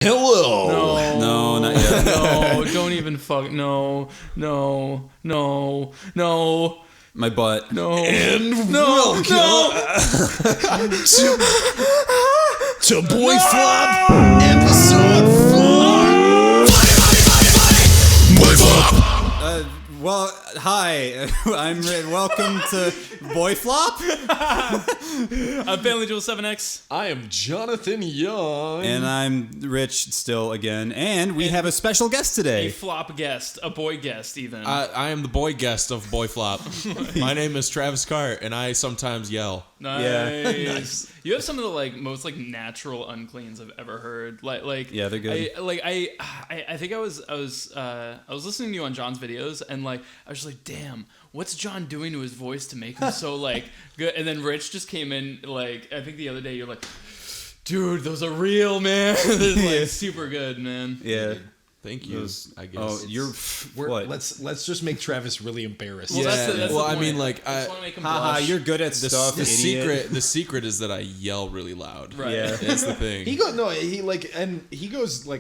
Hello. No, not yet. No, don't even fuck. No. My butt. No. And No. welcome to BoyFlop episode 4. BoyFlop. Well, hi. Welcome to BoyFlop. I'm Family Jewel 7X. I am Jonathan Young. And I'm Rich still again. And we have a special guest A today. flop guest. A boy guest, even. I am the boy guest of BoyFlop. My name is Travis Carte, and I sometimes yell. Nice. Yeah. Nice. You have some of the most natural uncleans I've ever heard. Yeah, they're good. I think I was listening to you on John's videos, and I was just like, damn, what's John doing to his voice to make him so good? And then Rich just came in I think the other day you're like, dude, those are real, man. They're super good, man. Yeah. Thank you. I guess. Oh, you're what? Let's just make Travis really embarrassed. Well, that's the well, point. I mean, I just want to make him Haha, blush. you're good at the stuff. idiot. secret is that I yell really loud. Right. Yeah. That's the thing. He goes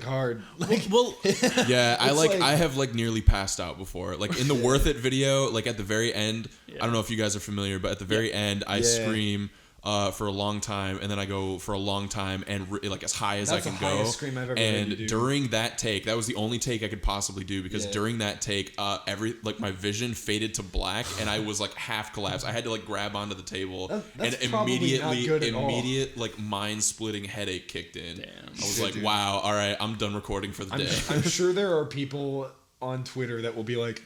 hard. Well, Yeah, It's I have nearly passed out before. In the Worth It video, at the very end, Yeah. I don't know if you guys are familiar, but at the very end, I scream for a long time, and then I go for a long time and as high as That's I can the go. highest scream I've ever heard you do. During that take, that was the only take I could possibly do because during that take, my vision faded to black, and I was half collapsed. I had to grab onto the table, That's and probably not good at all. immediate mind splitting headache kicked in. Damn. I was like, wow, all right, I'm done recording for the day. I'm sure there are people on Twitter that will be like,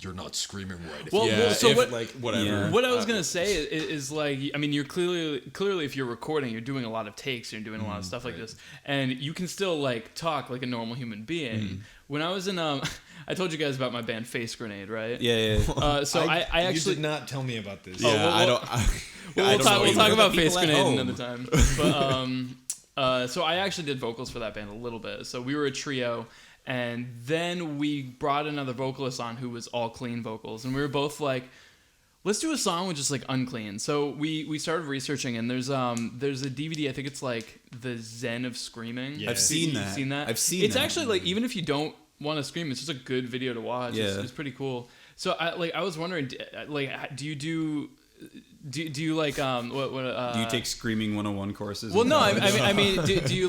"You're not screaming right." Well, so what? Whatever. Yeah. What I was gonna say is I mean, you're clearly if you're recording, you're doing a lot of takes, you're doing a lot of stuff like this, and you can still talk like a normal human being. When I was in I told you guys about my band Face Grenade, right? Yeah. So I you actually did not tell me about this. Yeah, well, I don't. we'll talk about People Face at Grenade home. another time. But so I actually did vocals for that band a little bit. So we were a trio. And then we brought another vocalist on who was all clean vocals. And we were both like, let's do a song with just unclean. So we started researching, and there's a DVD, I think it's The Zen of Screaming. Yeah. I've seen You've that. seen that? I've seen it's that. actually even if you don't want to scream, it's just a good video to watch. Yeah. It's pretty cool. So I was wondering, do you do you what Do you take Screaming 101 courses? well, in no, college? I mean, do you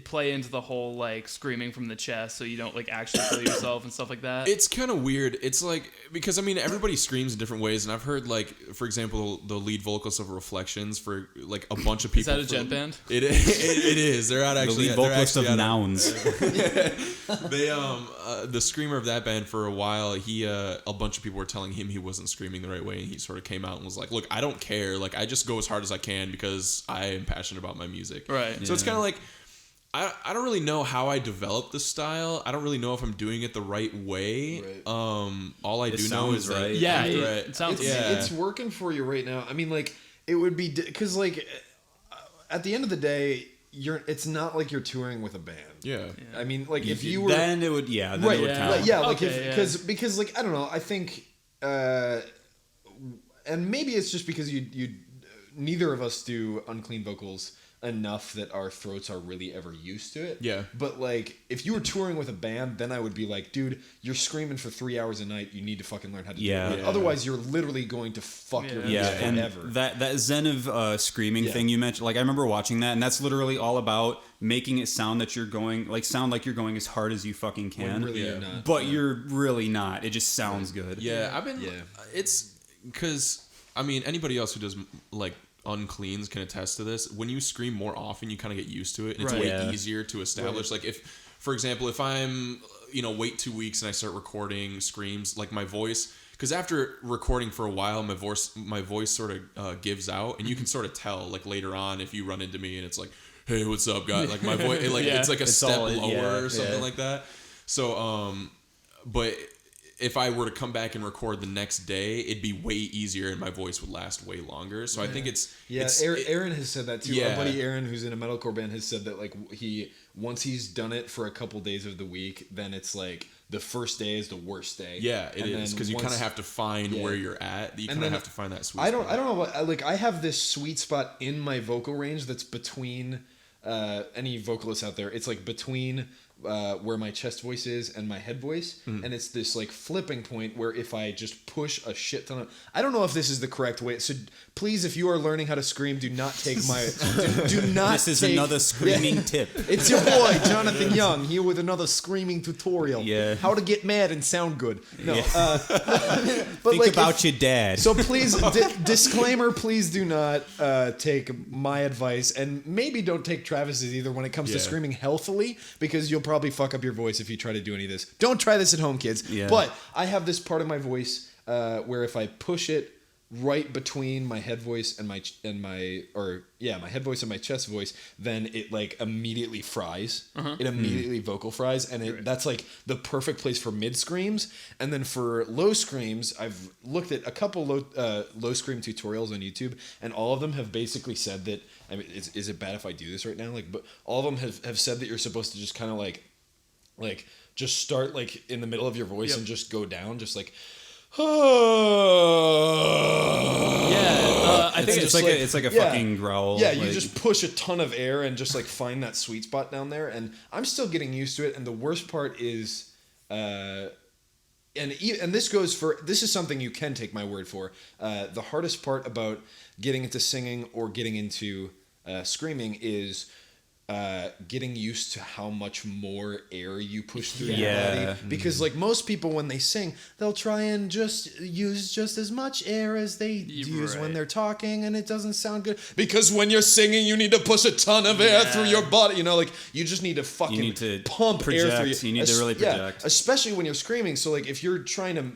play into the whole screaming from the chest so you don't actually kill yourself and stuff like that? It's kind of weird. It's because I mean everybody screams in different ways, and I've heard for example the lead vocalist of Reflections for a bunch of people. Is that a gent band? It is. They're out The actually. lead they're vocalist of actually out Nouns. They the screamer of that band for a while. He a bunch of people were telling him he wasn't screaming the right way, and he sort of came out and was like, "Look, I don't care. I just go as hard as I can because I am passionate about my music." Right. So it's kind of I don't really know how I developed the style. I don't really know if I'm doing it the right way. Right. All I do know is right. Yeah, after it sounds. It's working for you right now. I mean, it would be because at the end of the day, it's not like you're touring with a band. Yeah. I mean, if you were then it would then right, it would count. because I don't know. I think, and maybe it's just because you neither of us do unclean vocals enough that our throats are really ever used to it. Yeah. But if you were touring with a band, then I would be like, dude, you're screaming for 3 hours a night. You need to fucking learn how to do it. Yeah. Otherwise, you're literally going to fuck your Yeah, voice and forever. that Zen of screaming thing you mentioned, I remember watching that, and that's literally all about making it sound that you're going, sound like you're going as hard as you fucking can. When really you're not. But you're really not. It just sounds good. Yeah, I've been. Yeah. It's because I mean anybody else who does uncleans can attest to this. When you scream more often, you kind of get used to it, and it's Right. way Yeah. easier to establish. If, for example, if I'm wait 2 weeks and I start recording screams, my voice. Because after recording for a while, my voice sort of gives out, and you can sort of tell later on if you run into me and it's like, "Hey, what's up, guy?" My voice, Yeah. it's a It's step all- lower or something yeah. like that. So, but if I were to come back and record the next day, it'd be way easier and my voice would last way longer. So I think it's Aaron has said that too. Yeah. Our buddy Aaron, who's in a metalcore band, has said that once he's done it for a couple days of the week, then it's the first day is the worst day. Yeah, it And is then because you kind of once- have to find Yeah. where you're at. You And kind of then have to find that sweet I spot. don't know what I have this sweet spot in my vocal range that's between any vocalists out there, it's like between where my chest voice is and my head voice, and it's this like flipping point where if I just push a shit ton of, I don't know if this is the correct way, so please, if you are learning how to scream, do not take my do not This is take, another screaming tip. It's your boy Jonathan Young here with another screaming tutorial. Yeah. How to get mad and sound good. No, Yeah. but Think about your dad. So please, disclaimer: please do not take my advice, and maybe don't take Travis's either when it comes to screaming healthily, because you'll probably fuck up your voice if you try to do any of this. Don't try this at home, kids. Yeah. But I have this part of my voice where if I push it right between my head voice and my head voice and my chest voice, then it like immediately fries. It immediately vocal fries, and that's like the perfect place for mid screams. And then for low screams, I've looked at a couple low scream tutorials on YouTube, and all of them have basically said that. I mean, is it bad if I do this right now? Like, but all of them have said that you're supposed to just kind of like just start like in the middle of your voice and just go down, just like. I think it's like a fucking growl. Yeah, you like, just push a ton of air and just like find that sweet spot down there. And I'm still getting used to it. And the worst part is, and this is something you can take my word for. The hardest part about getting into singing or getting into screaming is getting used to how much more air you push through your body. Because like most people when they sing, they'll try and just use just as much air as they use when they're talking, and it doesn't sound good. Because when you're singing, you need to push a ton of air through your body. You know, like you just need to fucking pump project. air through you. You need to really project. Yeah, especially when you're screaming. So like if you're trying to,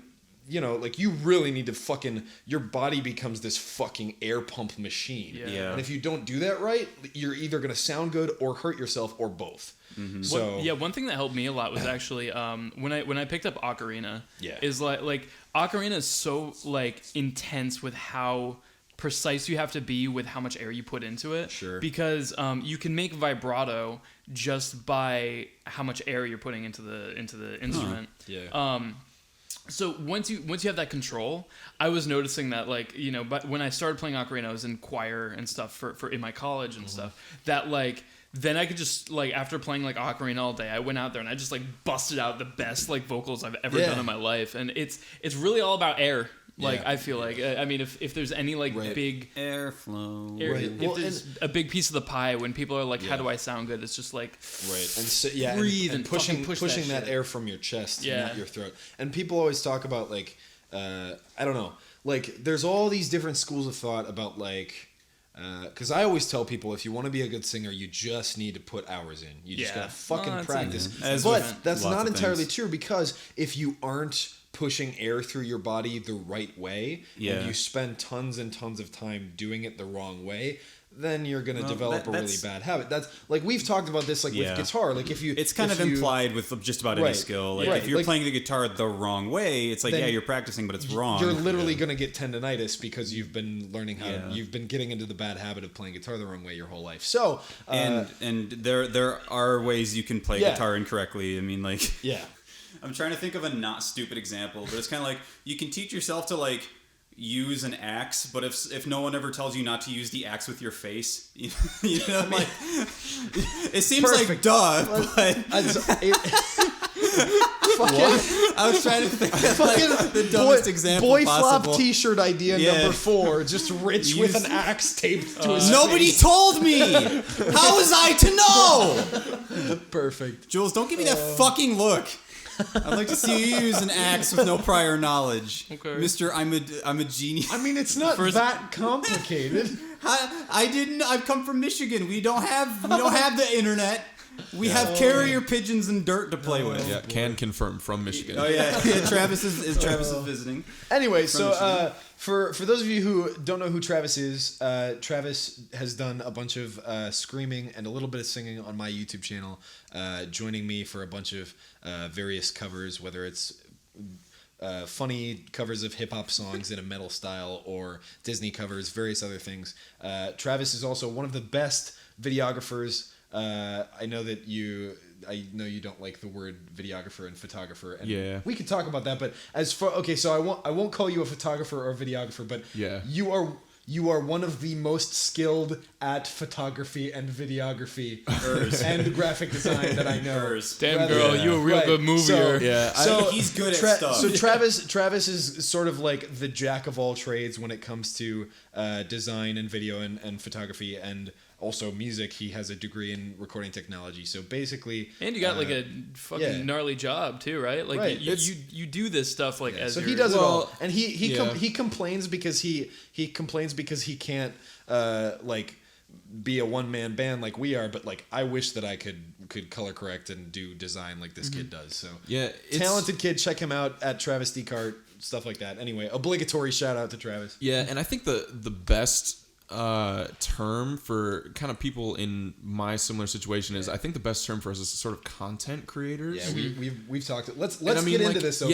you know, like you really need to fucking, your body becomes this fucking air pump machine. Yeah. And if you don't do that right, you're either going to sound good or hurt yourself or both. Mm-hmm. So one thing that helped me a lot was actually when I picked up ocarina. Yeah. Is like ocarina is so like intense with how precise you have to be with how much air you put into it. Sure. Because you can make vibrato just by how much air you're putting into the instrument. Yeah. So once you have that control, I was noticing that, like, you know, but when I started playing ocarina, I was in choir and stuff for in my college and stuff, that like then I could just like after playing like ocarina all day, I went out there and I just like busted out the best like vocals I've ever done in my life, and it's really all about air. Like I feel like I mean if there's any like big airflow, if there's a big piece of the pie when people are like, how do I sound good? It's just like and so, breathe and pushing that air from your chest, not your throat. And people always talk about like I don't know, like there's all these different schools of thought about like. Because I always tell people, if you want to be a good singer, you just need to put hours in. You just gotta fucking practice. But that's not entirely true, because if you aren't pushing air through your body the right way, and you spend tons and tons of time doing it the wrong way, then you're gonna develop a really bad habit. That's like we've talked about this like with guitar. Like if you, it's kind of implied with just about any skill. Like if you're playing the guitar the wrong way, it's like you're practicing, but it's wrong. You're literally gonna get tendonitis because you've been learning how you've been getting into the bad habit of playing guitar the wrong way your whole life. So and there are ways you can play guitar incorrectly. I mean, like I'm trying to think of a not stupid example, but it's kind of like you can teach yourself to like use an axe, but if no one ever tells you not to use the axe with your face, you know, like it seems like duh, but I was trying to think of like the dumbest example possible. BoyFlop t-shirt idea number 4, just Rich with an axe taped to his nobody face. Told me. How was I to know? Perfect. Jules, don't give me that fucking look. I'd like to see you use an axe with no prior knowledge. Okay. Mister, I'm a genius. I mean, it's not that complicated. I've come from Michigan. We don't have the internet. We have carrier pigeons and dirt to play with. Yeah, can confirm from Michigan. Oh yeah. Travis is visiting. Anyway, so for those of you who don't know who Travis is, Travis has done a bunch of screaming and a little bit of singing on my YouTube channel, joining me for a bunch of various covers, whether it's funny covers of hip-hop songs in a metal style or Disney covers, various other things. Travis is also one of the best videographers. I know you don't like the word videographer and photographer, and we could talk about that. But so I won't call you a photographer or a videographer, but you are you are one of the most skilled at photography and videography and graphic design that I know. Damn girl, you a real good movier. So he's good at stuff. So Travis is sort of like the jack of all trades when it comes to design and video and photography and also music. He has a degree in recording technology. So basically, and you got like a fucking gnarly job too, right? Like you do this stuff like as so you're, he does it all, and he complains because he can't like be a one-man band like we are, but like I wish that I could color correct and do design like this kid does. So talented kid, check him out at Travis D. Carte, stuff like that. Anyway, obligatory shout out to Travis. Yeah, and I think the best term for kind of people in my similar situation is, I think the best term for us is sort of content creators. Yeah, we've talked. Let's get into this. Though,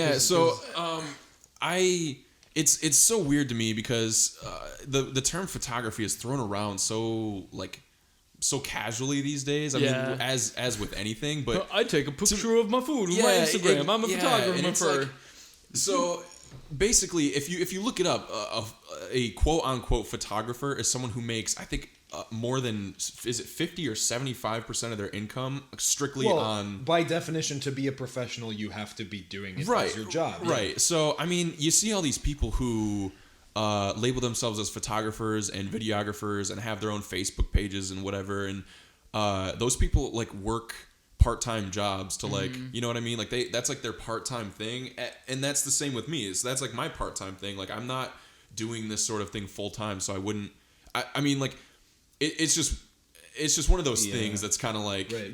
it's so weird to me because the term photography is thrown around so casually these days. I mean, as with anything, but I take a picture of my food with my Instagram. I'm a photographer. So basically, if you look it up, a quote unquote photographer is someone who makes, I think, more than, is it 50 or 75% of their income strictly on. By definition, to be a professional, you have to be doing it as your job. Right. Yeah. So I mean, you see all these people who label themselves as photographers and videographers and have their own Facebook pages and whatever, and those people like work part-time jobs to like, you know what I mean? Like that's like their part-time thing. And that's the same with me. So that's like my part-time thing. Like I'm not doing this sort of thing full-time. So I mean, like it's just one of those things that's kind of like, I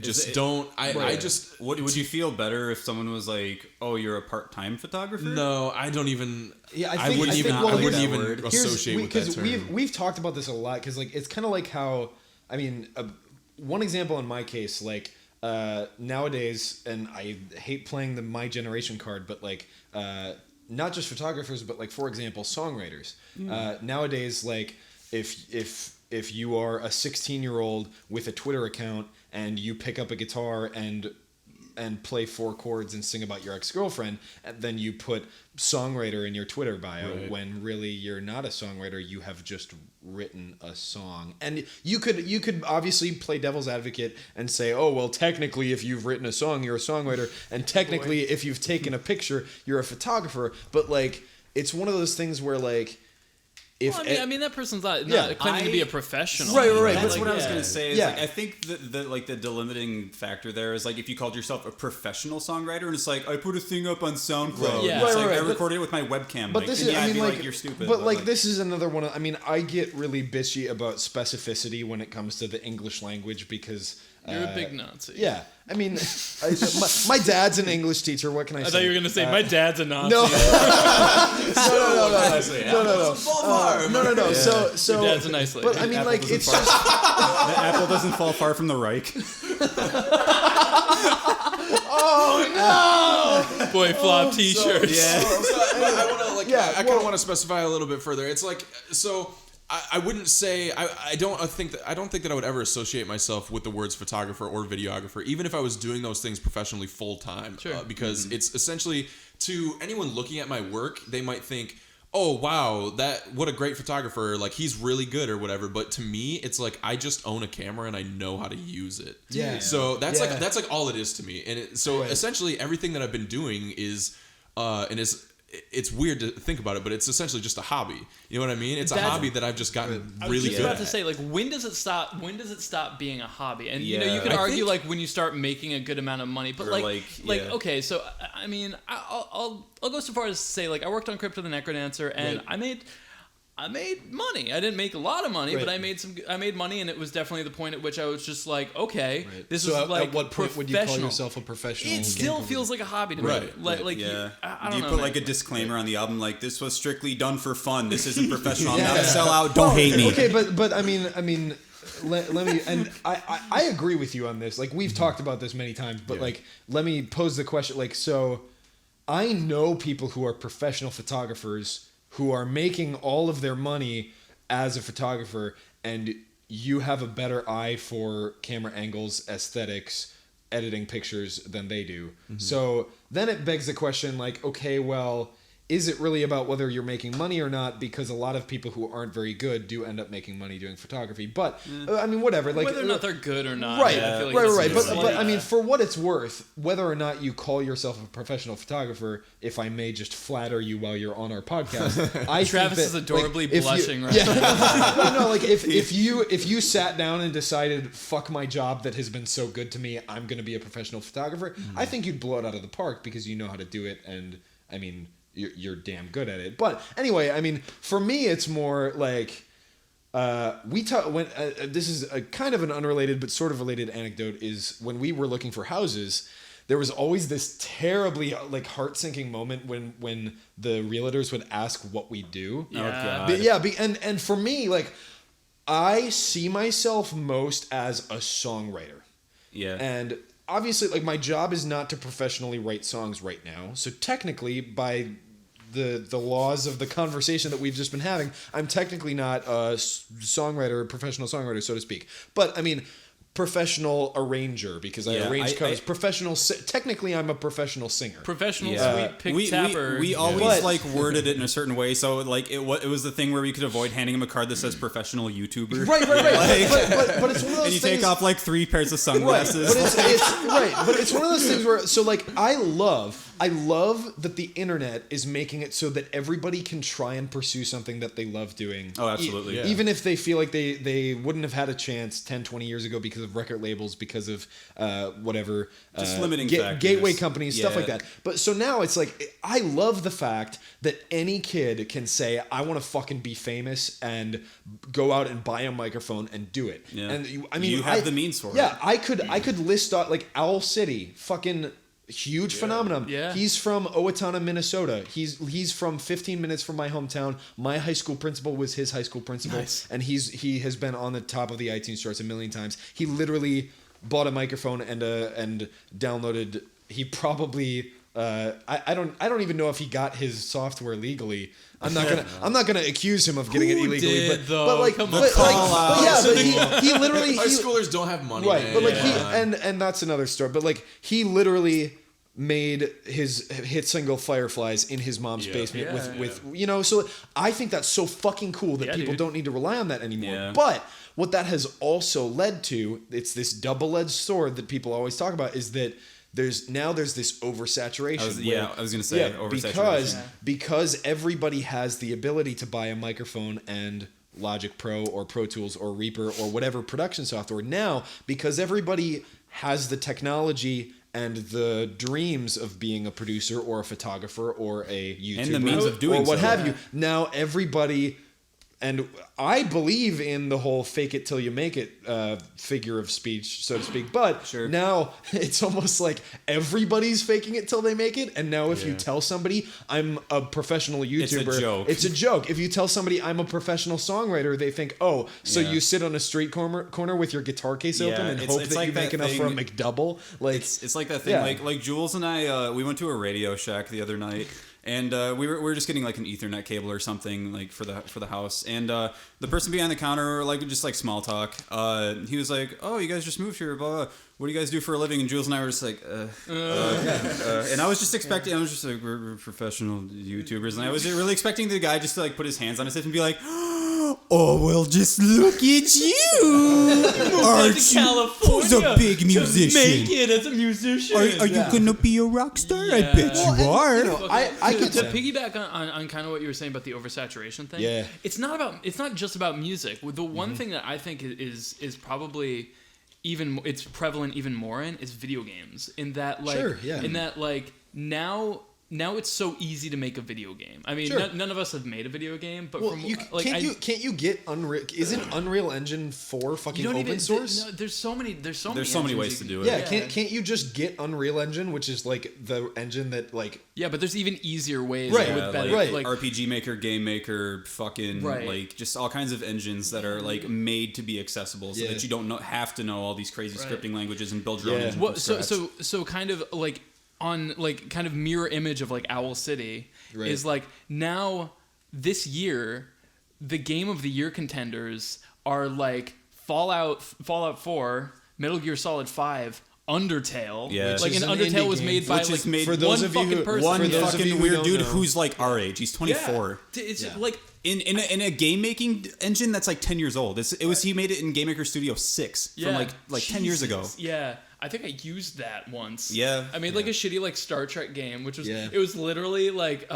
just, would you feel better if someone was like, oh, you're a part-time photographer? No, I don't even, I wouldn't even associate with that term. Because we've talked about this a lot, because like, it's kind of like how, I mean, one example in my case, like, nowadays, and I hate playing the my generation card, but like not just photographers, but like, for example, songwriters. Nowadays, like if you are a 16-year-old with a Twitter account and you pick up a guitar and play 4 chords and sing about your ex-girlfriend, and then you put songwriter in your Twitter bio, when really you're not a songwriter, you have just written a song. And you could obviously play devil's advocate and say, oh, well, technically if you've written a song, you're a songwriter, and technically if you've taken a picture, you're a photographer. But like, it's one of those things where like, I mean, that person's not claiming to be a professional. Right. That's what I was going to say. Is like, I think the delimiting factor there is like, if you called yourself a professional songwriter, and it's like, I put a thing up on SoundCloud. I recorded it with my webcam. But this is, I mean, like, you're stupid. But like, this is another one. I mean, I get really bitchy about specificity when it comes to the English language, because you're a big Nazi. Yeah. I mean, my dad's an English teacher. What can I say? I thought you were going to say, my dad's a Nazi. No. No. So your dad's a nice lady. But I mean, like, it's just... The apple doesn't fall far from the Reich. Oh, no! BoyFlop t-shirts. I kind of want to specify a little bit further. It's like, so... I wouldn't say I don't think that I would ever associate myself with the words photographer or videographer, even if I was doing those things professionally full time. Sure. Because it's essentially, to anyone looking at my work, they might think, oh wow, what a great photographer, like he's really good or whatever. But to me, it's like, I just own a camera and I know how to use it. Yeah. So that's like all it is to me. And essentially everything that I've been doing is it's weird to think about it, but it's essentially just a hobby. You know what I mean? It's a hobby that I've just gotten really good at. I was just about to say, like, when does it stop being a hobby? And you know, you can argue like when you start making a good amount of money, but okay, so I mean, I'll go so far as to say, like, I worked on Crypto the Necrodancer, and I made money. I didn't make a lot of money, but I made money, and it was definitely the point at which I was just like, okay, this is like, at what point would you call yourself a professional? It still feels like a hobby to me. I don't know. Do you put like a disclaimer on the album, like, this was strictly done for fun. This isn't professional. I'm not a sellout. Don't hate me. Okay, but I mean, let me, and I agree with you on this. Like, we've talked about this many times, but like, let me pose the question. Like, so I know people who are professional photographers who are making all of their money as a photographer, and you have a better eye for camera angles, aesthetics, editing pictures than they do. Mm-hmm. So then it begs the question, like, okay, well, is it really about whether you're making money or not? Because a lot of people who aren't very good do end up making money doing photography. But I mean, whatever. Like whether or not they're good or not. Right, I feel like right. But I mean, for what it's worth, whether or not you call yourself a professional photographer, if I may just flatter you while you're on our podcast, Travis is adorably blushing right now. No, like if you sat down and decided, fuck my job that has been so good to me, I'm going to be a professional photographer, I think you'd blow it out of the park because you know how to do it, and I mean, you're damn good at it. But anyway, I mean, for me, it's more like this is a kind of an unrelated but sort of related anecdote. Is when we were looking for houses, there was always this terribly like heart-sinking moment when the realtors would ask what we do. Yeah. And for me, like, I see myself most as a songwriter. Yeah. And obviously, like, my job is not to professionally write songs right now. So technically, by the laws of the conversation that we've just been having, I'm technically not a professional songwriter, so to speak. But I mean, professional arranger, because I arrange covers. Technically, I'm a professional singer. Professional sweet pick tapper. We always like worded it in a certain way, so like it was the thing where we could avoid handing him a card that says professional YouTuber. Right. Like, but it's one of those and you things, take off like 3 pairs of sunglasses. But it's one of those things where, so like, I love that the internet is making it so that everybody can try and pursue something that they love doing. Oh, absolutely. Even if they feel like they wouldn't have had a chance 10, 20 years ago because of record labels, because of whatever. Just limiting factors. Gateway companies, stuff like that. But so now it's like, I love the fact that any kid can say, I want to fucking be famous, and go out and buy a microphone and do it. Yeah. And I mean, you have the means for it. Yeah, I could list out, like, Owl City, fucking huge phenomenon. Yeah. He's from Owatonna, Minnesota. He's from 15 minutes from my hometown. My high school principal was his high school principal. Nice. And he has been on the top of the iTunes charts a million times. He literally bought a microphone and downloaded. He probably I don't even know if he got his software legally. I'm not gonna accuse him of getting it illegally. He literally high schoolers don't have money, right? Man. But like and that's another story. But like, he literally made his hit single Fireflies in his mom's basement with you know. So I think that's so fucking cool that people don't need to rely on that anymore. Yeah. But what that has also led to, it's this double-edged sword that people always talk about, is that there's this oversaturation. I was gonna say oversaturation. Because everybody has the ability to buy a microphone and Logic Pro or Pro Tools or Reaper or whatever production software now, because everybody has the technology and the dreams of being a producer or a photographer or a YouTuber and the means of doing or what so. have you. Now everybody. And I believe in the whole fake it till you make it figure of speech, so to speak. But now it's almost like everybody's faking it till they make it. And now if you tell somebody I'm a professional YouTuber, it's a joke. It's a joke. If you tell somebody I'm a professional songwriter, they think, oh, so you sit on a street corner with your guitar case open and hope that like you make enough for a McDouble. Like it's like that thing. Like Jules and I, we went to a Radio Shack the other night. And we were just getting like an Ethernet cable or something like for the house, and the person behind the counter, like, just like small talk. He was like, "Oh, you guys just moved here, blah, blah. What do you guys do for a living?" And Jules and I were just like, and I was just expecting, I was just like, we're professional YouTubers, and I was really expecting the guy just to like put his hands on his hip and be like, "Oh, well, just look at you! Aren't you? Who's a big musician? Make it as a musician. Are you gonna be a rock star? I bet you are." To piggyback on kind of what you were saying about the oversaturation thing. Yeah. It's not just about music. The one thing that I think is probably it's prevalent even more in is video games. In that now it's so easy to make a video game. I mean, none of us have made a video game, but can't you get Unreal? Isn't Unreal Engine 4 fucking open source? There's so many ways to do it. Yeah, can't you just get Unreal Engine, which is like the engine that like. Yeah, but there's even easier ways. Right, with better, like RPG Maker, Game Maker, fucking like just all kinds of engines that are like made to be accessible, so that you don't have to know all these crazy scripting languages and build your own engine from scratch. So kind of like. On like kind of mirror image of like Owl City is like now this year the game of the year contenders are like Fallout 4, Metal Gear Solid 5, Undertale. Yeah. Like, Which an is an Undertale indie was game, made by which is like made- For those one of you fucking who- person. One For those of fucking you who weird don't dude know. who's like our age. He's 24. It's like In a game making engine that's like 10 years old. He made it in Game Maker Studio 6 from like 10 years ago. Yeah, I think I used that once. Yeah. I made like a shitty like Star Trek game, which was Yeah. it was literally like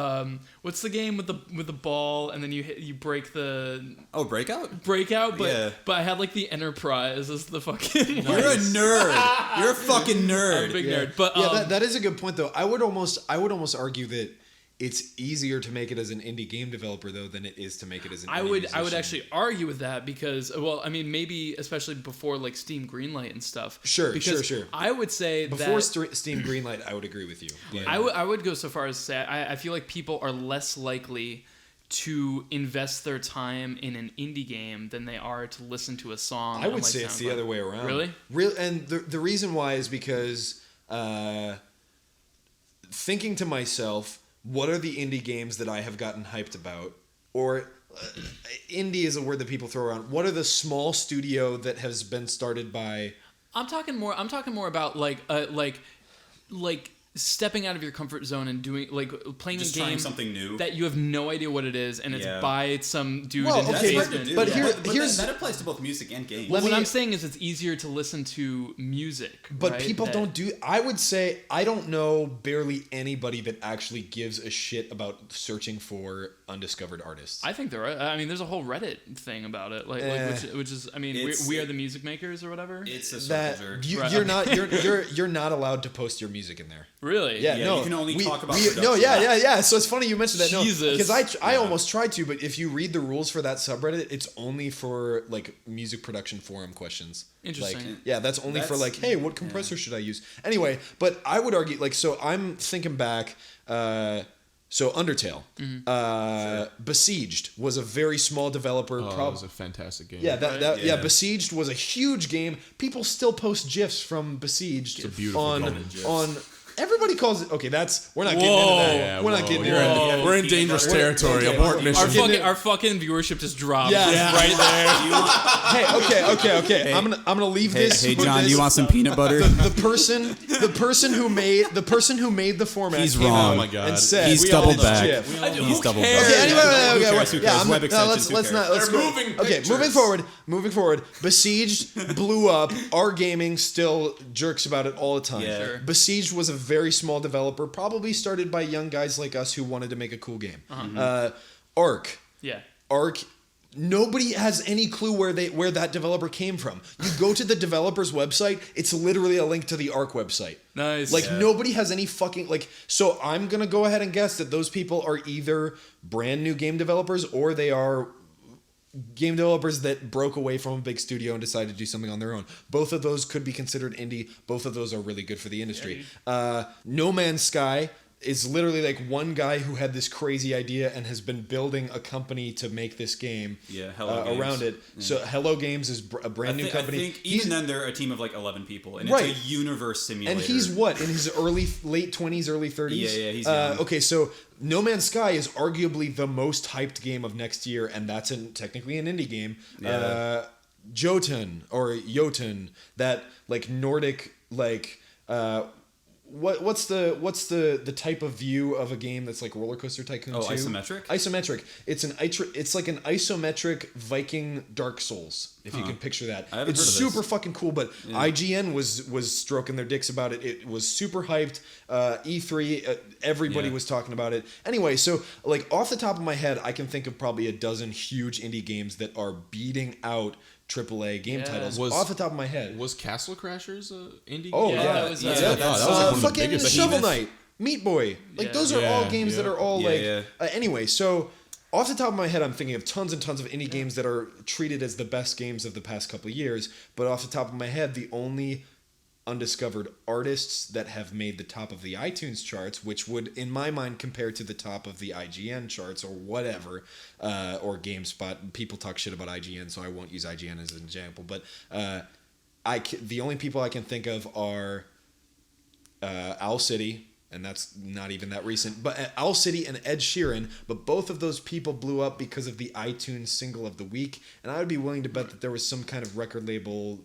what's the game with the ball and then you break the Breakout? breakout, but Yeah. but I had like the Enterprise as the fucking You're a nerd. You're a fucking I'm a nerd. big nerd. But that is a good point though. I would almost argue that it's easier to make it as an indie game developer though than it is to make it as an I indie would musician. actually argue with that because well, I mean maybe especially before like Steam Greenlight and stuff. Sure. I would say Before that Steam Greenlight, I would agree with you. But- I would go so far as to say I feel like people are less likely to invest their time in an indie game than they are to listen to a song. I on, would like, say it's the SoundCloud. other way around. Really? And the reason why is because thinking to myself, what are the indie games that I have gotten hyped about? Or indie is a word that people throw around. What are the small studio that has been started by? I'm talking more about like stepping out of your comfort zone and doing like playing Just a game trying something new. that you have no idea what it is and it's Yeah. by some dude Well, in his okay, basement. but here- here's- that applies to both music and games. Well, Let what me- I'm saying is it's easier to listen to music. But right? people That- don't do. I would say I don't know barely anybody that actually gives a shit about searching for undiscovered artists. I think there are. I mean, there's a whole Reddit thing about it, like which is. I mean, we are the music makers or whatever. It's a that circle jerk. Right. you're not allowed to post your music in there. Really? Yeah, Yeah, no, you can only talk about no, production. yeah. So it's funny you mentioned that. Jesus. No, because I almost tried to, but if you read the rules for that subreddit, it's only for like music production forum questions. Interesting. Like, yeah, that's only for That's- like, hey, what compressor should I use? Anyway, but I would argue like, so I'm thinking back. So Undertale, Besieged was a very small developer. That was a fantastic game. Yeah, Yeah. Besieged was a huge game. People still post GIFs from Besieged It's a beautiful on game. everybody calls it. Okay, we're not getting into that. Yeah, we're not getting into that. We're in dangerous territory. Okay. Abort mission. Our fucking viewership just dropped. Yeah. Right there. Hey, okay. I'm gonna leave this. Hey, with John, this. you want some peanut butter? the person who made the format He's came wrong. out Oh my God. and said He's we all doubled know back. GIF. He's double cares? back. Okay, anyway, Who okay, cares? Who yeah, cares? Web extensions, let's who not. cares? Let's They're go. moving Okay, pictures. moving forward. Besieged blew up. Our gaming still jerks about it all the time. Yeah. Sure. Besieged was a very small developer, probably started by young guys like us who wanted to make a cool game. Arc. Yeah. Arc. Nobody has any clue where that developer came from. You go to the developer's website, it's literally a link to the Arc website. Nice. Like Yeah. nobody has any fucking so I'm going to go ahead and guess that those people are either brand new game developers or they are game developers that broke away from a big studio and decided to do something on their own. Both of those could be considered indie. Both of those are really good for the industry. No Man's Sky is literally like one guy who had this crazy idea and has been building a company to make this game Hello Games. around it. Yeah. So Hello Games is a brand new company. I think even then they're a team of like 11 people, and Right. it's a universe simulator. And he's what, in his late 20s, early 30s? Yeah, he's young. okay, so No Man's Sky is arguably the most hyped game of next year, and that's technically an indie game. Yeah. Jotun, that like Nordic like what's the type of view of a game that's like Roller Coaster Tycoon 2? Isometric? Isometric. It's like an isometric Viking Dark Souls, if you can picture that. I haven't It's heard of super this. fucking cool, but IGN was stroking their dicks about it. It was super hyped. E3, everybody Yeah. was talking about it. Anyway, so like off the top of my head, I can think of probably a dozen huge indie games that are beating out AAA game Yeah. titles Was- off the top of my head. Was Castle Crashers a indie Oh game? yeah, that was- yeah. yeah, that was like one of the Fucking biggest. Shovel Behemoth. Knight, Meat Boy, like Yeah. those are all Yeah, games that yeah. are all Yeah, like. yeah. Anyway, so off the top of my head, I'm thinking of tons and tons of indie games that are treated as the best games of the past couple of years. But off the top of my head, the only undiscovered artists that have made the top of the iTunes charts, which would, in my mind, compare to the top of the IGN charts or whatever, or GameSpot. People talk shit about IGN, so I won't use IGN as an example. But the only people I can think of are Owl City, and that's not even that recent. But Owl City and Ed Sheeran, but both of those people blew up because of the iTunes single of the week, and I would be willing to bet that there was some kind of record label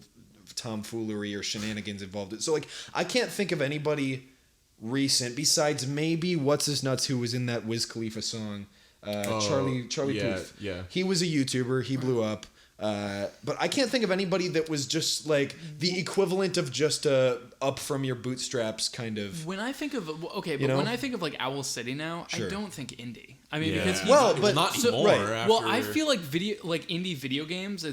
tomfoolery or shenanigans involved. So like I can't think of anybody recent besides maybe what's his nuts who was in that Wiz Khalifa song, Charlie Puth. Yeah. He was a YouTuber. He blew up. But I can't think of anybody that was just like the equivalent of just a up from your bootstraps kind of. When I think of when I think of like Owl City now, Sure. I don't think indie. I mean, Yeah. because but not so, anymore. right. After, well, I feel like indie video games.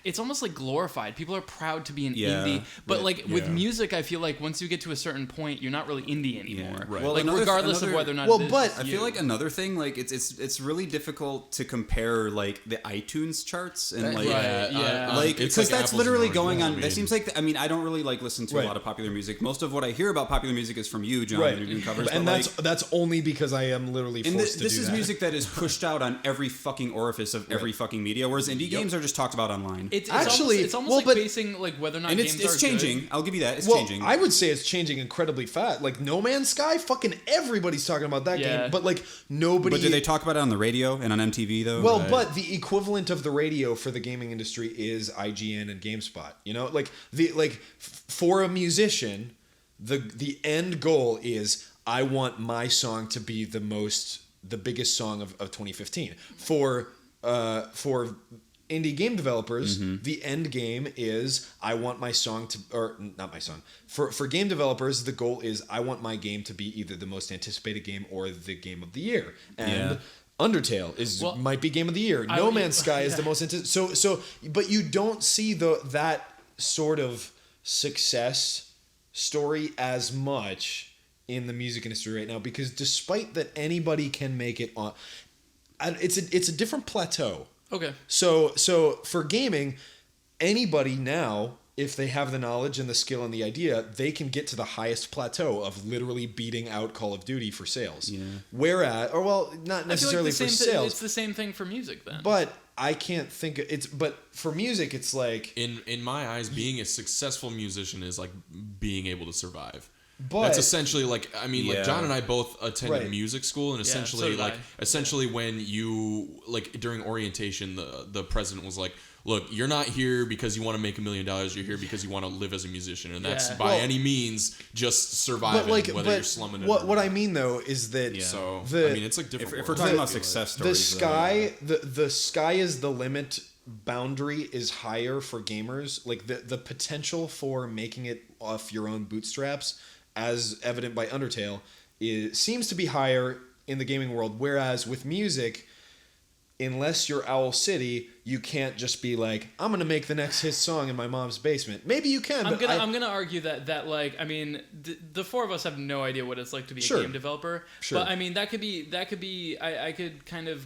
It's almost like glorified. People are proud to be an indie, but with music, I feel like once you get to a certain point, you're not really indie anymore. Yeah. Right. Well, Like regardless of whether or not. Well, it is but I feel like another thing, like it's really difficult to compare like the iTunes charts and like Right, because like that's apples literally and going oranges, on. I That mean. seems like I mean I don't really like listen to Right. a lot of popular music. Most of what I hear about popular music is from you, John. Right, You're doing covers, and but that's only because I am literally forced and this to do is that. music that is pushed out on every fucking orifice of every fucking media, whereas indie games are just talked about online. It's Actually, it's almost well, like but- basing like whether or not and games it's are changing. good. I'll give you that. It's Well, changing. I would say it's changing incredibly fast. Like No Man's Sky, fucking everybody's talking about that Yeah. game, but like nobody. but do they talk about it on the radio and on MTV though? Well, Right. but the equivalent of the radio for the gaming industry is IGN and GameSpot. You know, like for a musician, the end goal is I want my song to be the biggest song of 2015. For indie game developers, the end game is I want my song to, or not my song. For game developers, the goal is I want my game to be either the most anticipated game or the game of the year. And Undertale might be game of the year. No Man's Sky is the most but you don't see that sort of success story as much in the music industry right now, because despite that anybody can make it on, it's a different plateau. Okay. So for gaming, anybody now, if they have the knowledge and the skill and the idea, they can get to the highest plateau of literally beating out Call of Duty for sales. Yeah. Whereas, not necessarily for sales. It's the same thing for music then. But I can't think but for music, it's like in my eyes, being a successful musician is like being able to survive. But that's essentially like like John and I both attended Right. music school, and essentially so did I. when you like during orientation, the president was like, look, you're not here because you want to make $1 million. You're here because you want to live as a musician, and that's by any means just surviving, whether you're slumming it. What I mean though is that So the- I mean, it's like different. if we're talking about success stories, the sky is the limit. Boundary is higher for gamers. Like the potential for making it off your own bootstraps, as evident by Undertale, seems to be higher in the gaming world. Whereas with music, unless you're Owl City, you can't just be like, I'm gonna make the next hit song in my mom's basement. Maybe you can. I'm gonna argue that like I mean the four of us have no idea what it's like to be a game developer. Sure. But I mean that could be I could kind of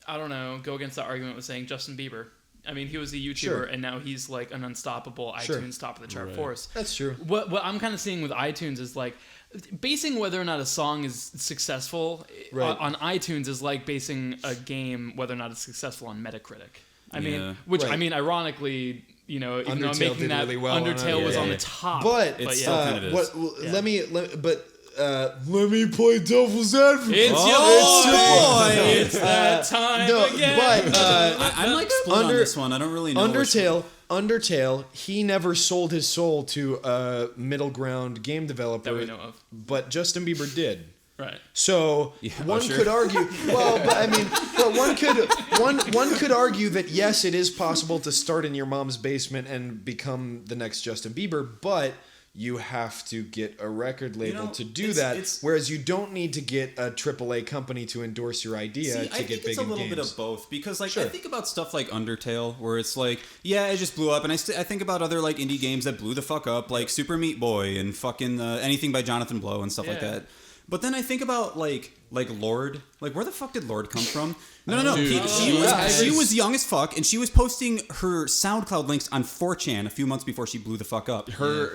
I don't know go against the argument with saying Justin Bieber. I mean, he was a YouTuber, and now he's like an unstoppable iTunes top of the chart force. That's true. What I'm kind of seeing with iTunes is like basing whether or not a song is successful on iTunes is like basing a game whether or not it's successful on Metacritic. I mean, I mean, ironically, you know, even though I'm Undertale making did that really well on Undertale it. was Yeah, on yeah. the top, But It's still kind of is. let me play devil's advocate. It's your boy. It's that time again. But I'm like split on this one. I don't really know. Undertale, he never sold his soul to a middle ground game developer That we know of. but Justin Bieber did. Right. So one sure. could argue. Well, but I mean, but one could argue that yes, it is possible to start in your mom's basement and become the next Justin Bieber, but you have to get a record label to do that. Whereas you don't need to get a AAA company to endorse your idea to get big in games. I think it's a little bit of both because, like, I think about stuff like Undertale, where it's like, yeah, it just blew up, and I think about other like indie games that blew the fuck up, like Super Meat Boy and fucking anything by Jonathan Blow and stuff like that. But then I think about like Lorde. Like, where the fuck did Lorde come from? No. Dude, She was young as fuck, and she was posting her SoundCloud links on 4chan a few months before she blew the fuck up.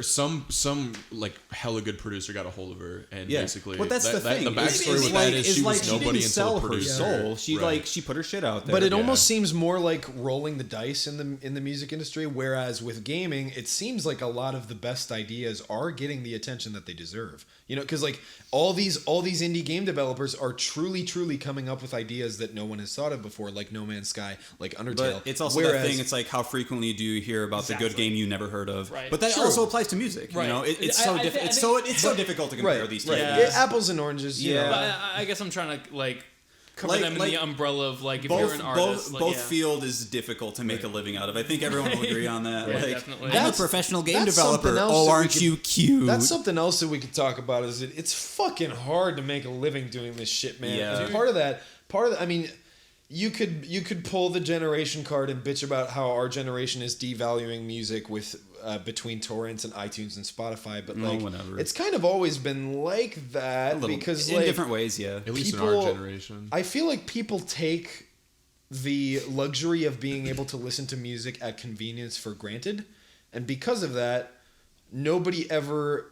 Some like hella good producer got a hold of her, and basically, but that's the thing. The backstory with that is she was nobody until the producer. Her soul. She she put her shit out there. But it almost seems more like rolling the dice in the music industry, whereas with gaming, it seems like a lot of the best ideas are getting the attention that they deserve. You know, because like all these indie game developers are truly truly coming up with ideas that no one has thought of before, like No Man's Sky, like Undertale. But it's also that thing. It's like, how frequently do you hear about the good game you never heard of? Right. But that also applies to music. Right. You know, it's so difficult. It's so difficult to compare these two. Yeah, apples and oranges. Yeah. But I guess I'm trying to like cover them in the umbrella of like if you're an artist. Both field is difficult to make a living out of. I think everyone will agree on that. Yeah, definitely. I'm a professional game developer. Oh, aren't you cute? That's something else that we could talk about. Is it's fucking hard to make a living doing this shit, man. Yeah. And part of that, I mean, you could pull the generation card and bitch about how our generation is devaluing music with between torrents and iTunes and Spotify, but like it's kind of always been like that because in different ways, yeah. At least in our generation, I feel like people take the luxury of being able to listen to music at convenience for granted, and because of that, nobody ever.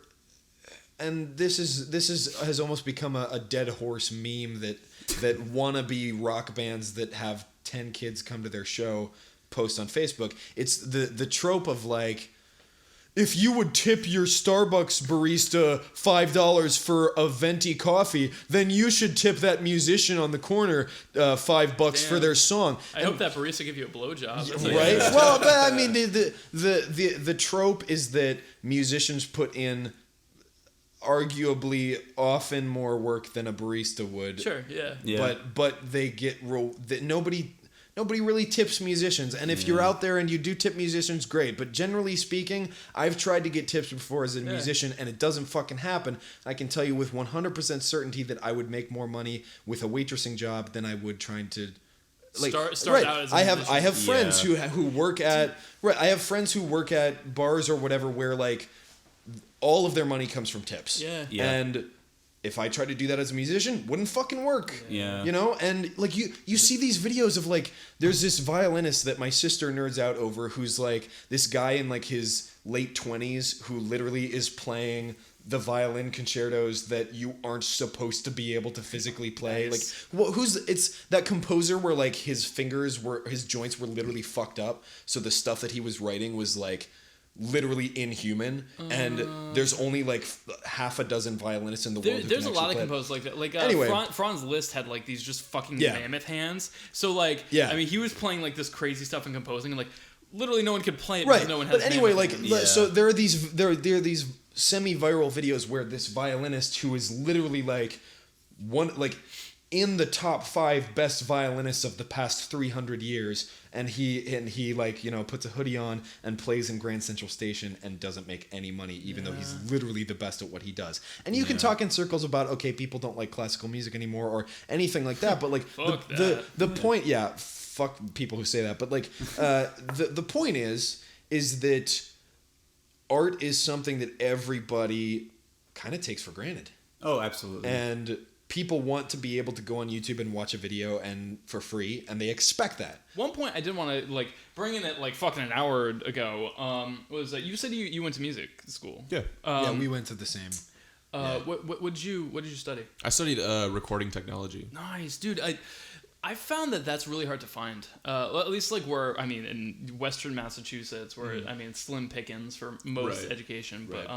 And this has almost become a dead horse meme that wannabe rock bands that have 10 kids come to their show post on Facebook. It's the trope of like, if you would tip your Starbucks barista $5 for a venti coffee, then you should tip that musician on the corner $5 for their song. I hope that barista give you a blowjob. Right? Well, but I mean, the trope is that musicians put in arguably often more work than a barista would. Sure, yeah. But they get that nobody really tips musicians, and if you're out there and you do tip musicians, great. But generally speaking, I've tried to get tips before as a musician, and it doesn't fucking happen. I can tell you with 100% certainty that I would make more money with a waitressing job than I would trying to. Like, start out as a musician. I have friends who work at I have friends who work at bars or whatever where like all of their money comes from tips. Yeah. And if I tried to do that as a musician, wouldn't fucking work. Yeah. You know? And like you see these videos of like there's this violinist that my sister nerds out over who's like this guy in like his late 20s who literally is playing the violin concertos that you aren't supposed to be able to physically play. Nice. Like it's that composer where like his joints were literally fucked up, so the stuff that he was writing was like literally inhuman, and there's only like half a dozen violinists in the world. There's a lot of composers like that. Like anyway, Franz Liszt had like these just fucking mammoth hands. So like, I mean, he was playing like this crazy stuff and composing, and like literally no one could play it because no one has. But anyway, like hands. so there are these semi-viral videos where this violinist who is literally like in the top 5 best violinists of the past 300 years, and he like, you know, puts a hoodie on and plays in Grand Central Station and doesn't make any money, even though he's literally the best at what he does. And you can talk in circles about, okay, people don't like classical music anymore or anything like that, but like the point, fuck people who say that, but like the point is that art is something that everybody kind of takes for granted. Oh, absolutely. And people want to be able to go on YouTube and watch a video and for free, and they expect that. One point I did want to like bring in it like fucking an hour ago was that you said you went to music school. Yeah. We went to the same. What did you study? I studied recording technology. Nice, dude. I found that's really hard to find. At least like where, I mean, in Western Massachusetts, where I mean, slim pickings for most education, but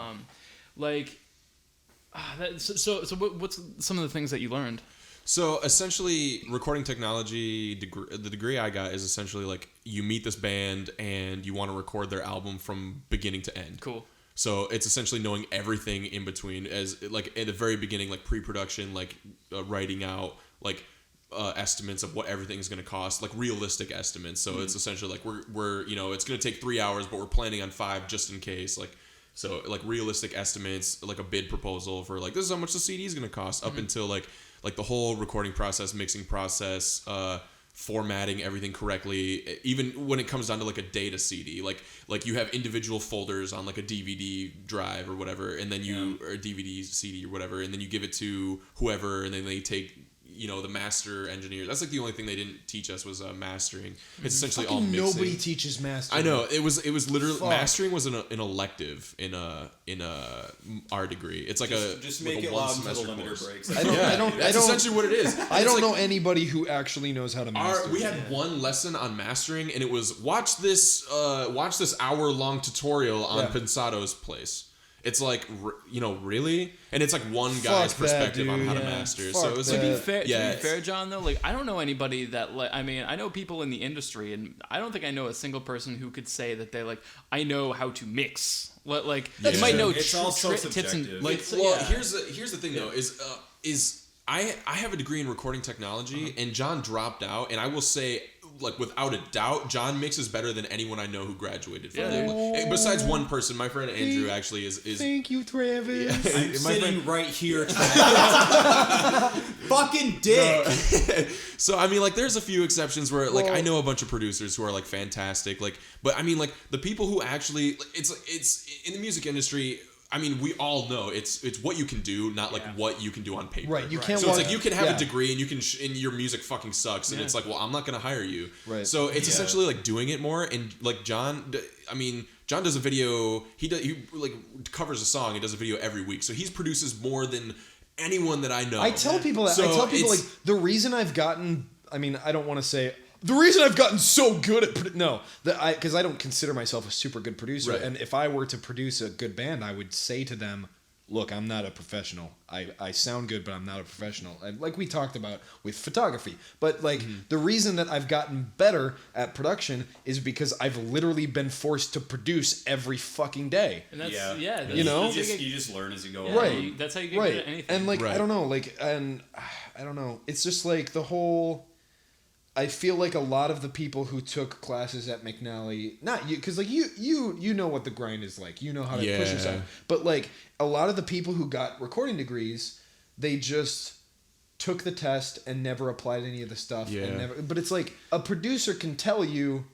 so what's some of the things that you learned? So essentially, recording technology, the degree I got is essentially like you meet this band and you want to record their album from beginning to end. Cool. So it's essentially knowing everything in between, as like at the very beginning, like pre-production, like writing out like estimates of what everything's going to cost, like realistic estimates. So it's essentially like we're you know, it's going to take 3 hours, but we're planning on 5 just in case. Like, so like realistic estimates, like a bid proposal for like, this is how much the CD is going to cost, up until like the whole recording process, mixing process, formatting everything correctly, even when it comes down to like a data CD, like you have individual folders on like a DVD drive or whatever, and then or a DVD CD or whatever, and then you give it to whoever, and then they take, you know, the master engineers. That's like the only thing they didn't teach us was mastering. It's essentially all mixing. Nobody teaches mastering. I know, it was literally mastering was an elective in our degree. It's like just make it loud until the limiter breaks. That's essentially what it is. I don't know anybody who actually knows how to master. We had one lesson on mastering, and it was watch this hour-long tutorial on Pensado's place. It's like, really? And it's like one guy's perspective on how to master. So it was to be fair, John, though, like I don't know anybody that I know people in the industry, and I don't think I know a single person who could say that they I know how to mix. Like you might know it's also tips and here's the thing though is I have a degree in recording technology, and John dropped out, and I will say, like, without a doubt, John mixes better than anyone I know who graduated from there. Besides one person, my friend Andrew actually is. Thank you, Travis. Yeah. I'm sitting right here. Fucking dick. So I mean, like, there's a few exceptions where, like, I know a bunch of producers who are like fantastic, like, but I mean, like, the people who actually, it's in the music industry. I mean, we all know it's what you can do, not like what you can do on paper. Right. You can't. So it's like you can have a degree and you can, and your music fucking sucks, and it's like, well, I'm not gonna hire you. Right. So it's essentially like doing it more, and like John does a video. He like covers a song. He does a video every week. So he produces more than anyone that I know. I tell people that. So I tell people like the reason I've gotten. I mean, I don't want to say. The reason I've gotten so good at because I don't consider myself a super good producer, and if I were to produce a good band, I would say to them, "Look, I'm not a professional. I sound good, but I'm not a professional." And like we talked about with photography, but like the reason that I've gotten better at production is because I've literally been forced to produce every fucking day. And that's, you know, you just learn as you go. Right. That's how you get good at anything. And like I don't know, I don't know. It's just like the whole. I feel like a lot of the people who took classes at McNally, not you, because like you know what the grind is like. You know how to push yourself. But like a lot of the people who got recording degrees, they just took the test and never applied any of the stuff. Yeah. But it's like a producer can tell you,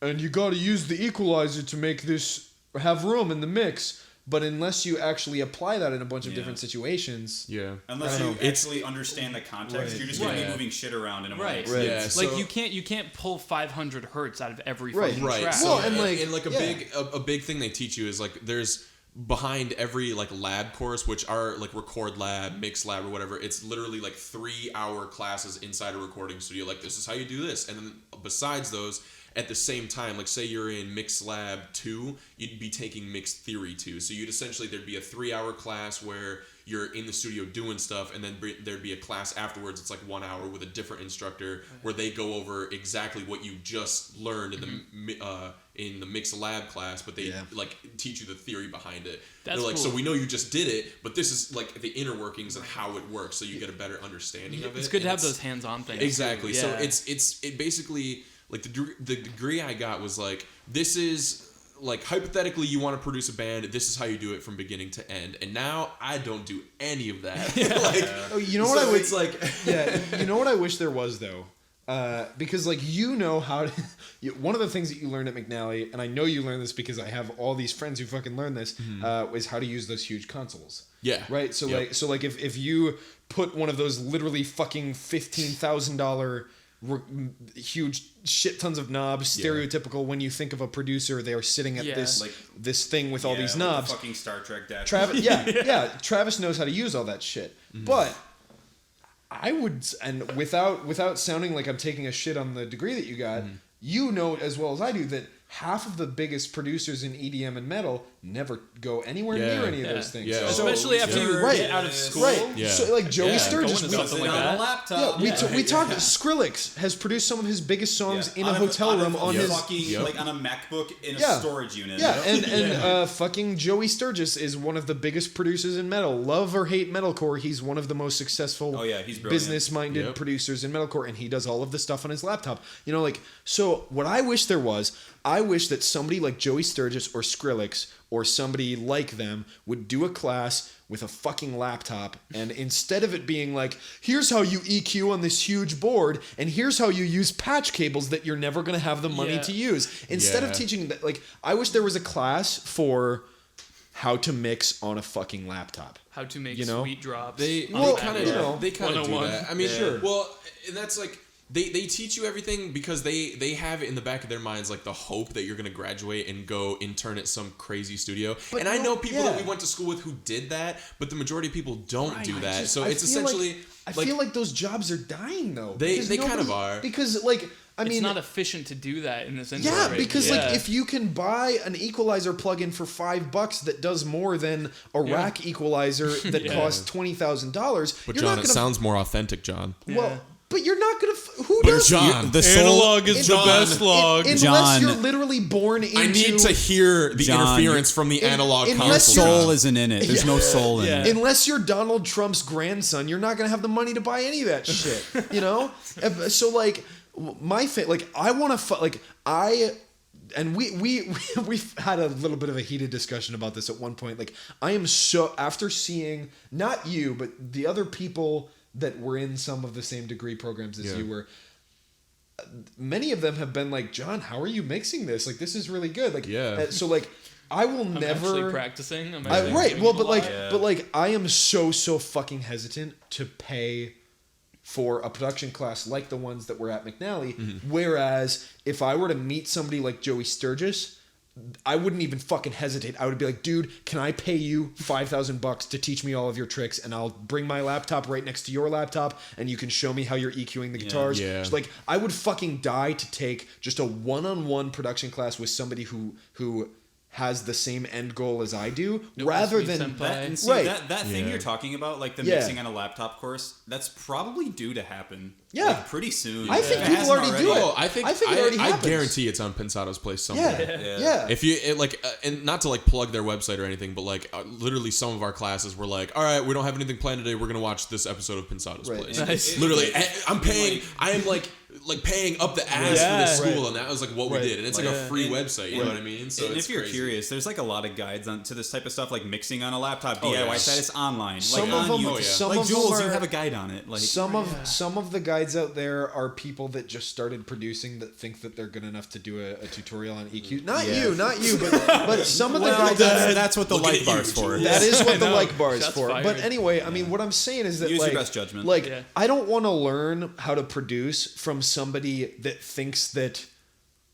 and you got to use the equalizer to make this have room in the mix. But unless you actually apply that in a bunch of different situations, unless you actually understand the context, you're just going to be moving shit around in a way. Right. Yeah, like you can't pull 500 hertz out of every fucking track. So, and a big thing they teach you is like there's behind every like lab course, which are like record lab, mix lab, or whatever. It's literally like 3-hour classes inside a recording studio. Like, this is how you do this, and then besides those. At the same time, like say you're in Mix Lab 2, you'd be taking Mix Theory 2. So you'd essentially, there'd be a 3-hour class where you're in the studio doing stuff, and then there'd be a class afterwards. It's like 1 hour with a different instructor where they go over exactly what you just learned in the Mix Lab class, but they like teach you the theory behind it. They're like, so we know you just did it, but this is like the inner workings of how it works, so you get a better understanding of it. It's good to have those hands-on things. Exactly. So it basically. Like the degree I got was like, this is like hypothetically you want to produce a band, this is how you do it from beginning to end. And now I don't do any of that. You know what I would you know what I wish there was though, because like how to, one of the things that you learn at McNally, and I know you learned this because I have all these friends who fucking learn this, is how to use those huge consoles. Yeah. Right. So like if you put one of those literally fucking $15,000 huge shit tons of knobs, stereotypical when you think of a producer, they are sitting at this thing with all these knobs. The fucking Star Trek dash. Travis, Travis knows how to use all that shit. But I would, and without sounding like I'm taking a shit on the degree that you got, you know as well as I do that half of the biggest producers in EDM and metal never go anywhere near any of those things. Yeah. Especially after you get out of school. Right. Yeah. So like Joey Sturgis, on a laptop. We talked. Skrillex has produced some of his biggest songs in a hotel room on his fucking like on a MacBook in a storage unit. Yeah, and fucking Joey Sturgis is one of the biggest producers in metal. Love or hate metalcore, he's one of the most successful business-minded producers in metalcore, and he does all of the stuff on his laptop. You know, like, so what I wish there was, I wish that somebody like Joey Sturgis or Skrillex or somebody like them would do a class with a fucking laptop, and instead of it being like, here's how you EQ on this huge board, and here's how you use patch cables that you're never going to have the money to use. Instead of teaching that, like, I wish there was a class for how to mix on a fucking laptop. How to make sweet drops. They kind of do that. I mean, sure. Well, and that's like, They teach you everything because they have it in the back of their minds, like the hope that you're going to graduate and go intern at some crazy studio. But and I know people that we went to school with who did that, but the majority of people don't do that. So it's essentially... I feel like those jobs are dying though. They kind of are. Because like... it's not efficient to do that in this industry. Yeah, because like if you can buy an equalizer plugin for $5 that does more than a rack equalizer that costs $20,000, but John, it sounds more authentic, John. Well, but you're not gonna. Who does? John, the analog is the best log. Unless you're literally born into. I need to hear the interference from the analog console. Your soul isn't in it. There's no soul in it. Unless you're Donald Trump's grandson, you're not gonna have the money to buy any of that shit. You know. So like, I want to And we've had a little bit of a heated discussion about this at one point. Like, I am so, after seeing not you but the other people that were in some of the same degree programs as you were, many of them have been like, John, how are you mixing this? Like, this is really good. Like, so like, I will never actually practicing. But I am so fucking hesitant to pay for a production class like the ones that were at McNally. Whereas if I were to meet somebody like Joey Sturgis, I wouldn't even fucking hesitate. I would be like, dude, can I pay you $5,000 to teach me all of your tricks, and I'll bring my laptop right next to your laptop, and you can show me how you're EQing the guitars. So like, I would fucking die to take just a one-on-one production class with somebody who has the same end goal as I do, rather than that thing you're talking about, like the mixing on a laptop course, that's probably due to happen. Like, pretty soon. I think people already do it. I think it already happens. I guarantee it's on Pensado's place somewhere. If you and not to like plug their website or anything, but like literally some of our classes were like, all right, we don't have anything planned today. We're gonna watch this episode of Pensado's place. Nice. Literally, I'm paying. I am like paying up the ass for this school, and that was like what we did, and it's like a free website. You know what I mean? So and if you're curious, there's like a lot of guides to this type of stuff, like mixing on a laptop, DIY status online, some like of on them, YouTube. some like of Jules, them you have a guide on it. Like some of the guides out there are people that just started producing that think that they're good enough to do a tutorial on EQ. Not you, but some of the guides. That's what the like bar's for. That is what the like bar is for. But anyway, I mean, what I'm saying is that use your best judgment. Like, I don't want to learn how to produce from somebody that thinks that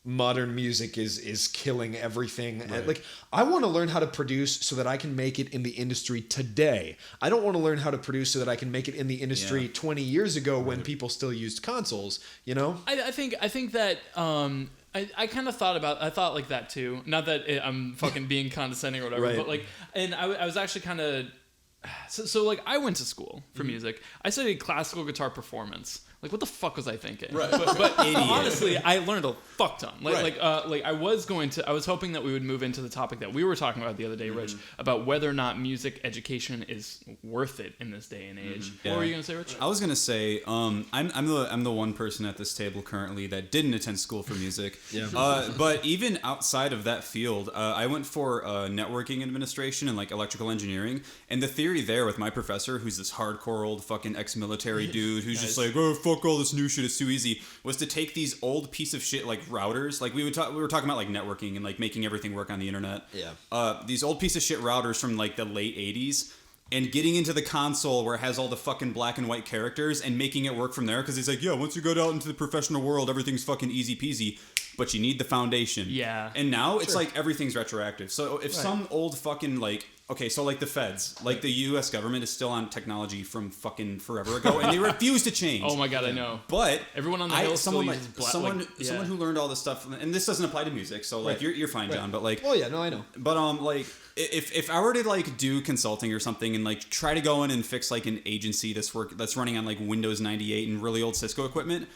modern music is killing everything. And like, I want to learn how to produce so that I can make it in the industry today. I don't want to learn how to produce so that I can make it in the industry 20 years ago when people still used consoles, you know? I think that I kind of thought like that too. Not that I'm fucking being condescending or whatever, but like, and I was actually kind of so like, I went to school for music. I studied classical guitar performance. Like, what the fuck was I thinking? Right. But honestly, I learned a fuck ton. I was hoping that we would move into the topic that we were talking about the other day, Rich, about whether or not music education is worth it in this day and age. What were you gonna say, Rich? I was gonna say, I'm the one person at this table currently that didn't attend school for music. But even outside of that field, I went for networking administration and like electrical engineering, and the theory there with my professor, who's this hardcore old fucking ex-military dude who's just like, oh, fuck all this new shit, it's too easy, was to take these old piece of shit like routers, like we were talking about like networking and like making everything work on the internet. These old piece of shit routers from like the late 80s, and getting into the console where it has all the fucking black and white characters and making it work from there, because he's like, once you go out into the professional world, everything's fucking easy peasy, but you need the foundation. And now it's like everything's retroactive. So if some old fucking like, okay, so like the feds, like the U.S. government is still on technology from fucking forever ago, and they refuse to change. Oh my god, I know. But everyone on the hill still uses someone who learned all this stuff, and this doesn't apply to music, so like you're fine, John. But like, I know. But like, if I were to like do consulting or something and like try to go in and fix like an agency that's running on like Windows 98 and really old Cisco equipment.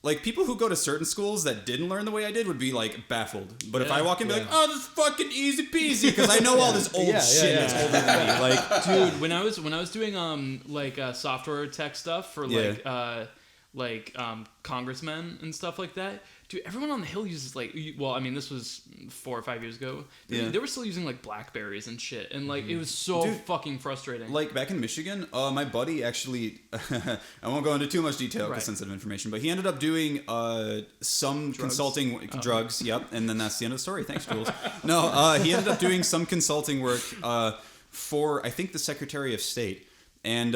Like, people who go to certain schools that didn't learn the way I did would be, like, baffled. But if I walk in and be like, oh, this is fucking easy peasy, because I know all this old shit that's older than me. Like, dude, when I was doing, software tech stuff for, congressmen and stuff like that, dude, everyone on the hill uses, like, well, I mean, this was 4 or 5 years ago. They were still using, like, Blackberries and shit. And, like, it was so fucking frustrating. Like, back in Michigan, my buddy actually, I won't go into too much detail because sensitive information, but he ended up doing some consulting drugs. Yep. And then that's the end of the story. Thanks, Jules. No, he ended up doing some consulting work for, I think, the Secretary of State. And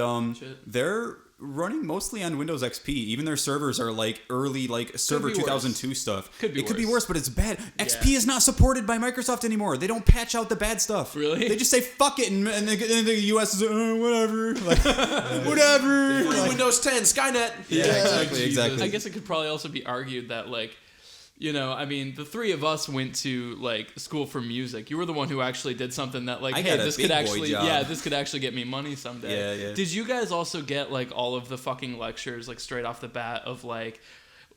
running mostly on Windows XP. Even their servers are like early, like server 2002 stuff. Could be worse, but it's bad. XP is not supported by Microsoft anymore. They don't patch out the bad stuff. Really? They just say fuck it, and the US is whatever, like, whatever. Free Windows 10, Skynet. Yeah, exactly. I guess it could probably also be argued that the three of us went to like school for music. You were the one who actually did something that like, hey, this could actually get me money someday. Yeah. Did you guys also get like all of the fucking lectures like straight off the bat of like,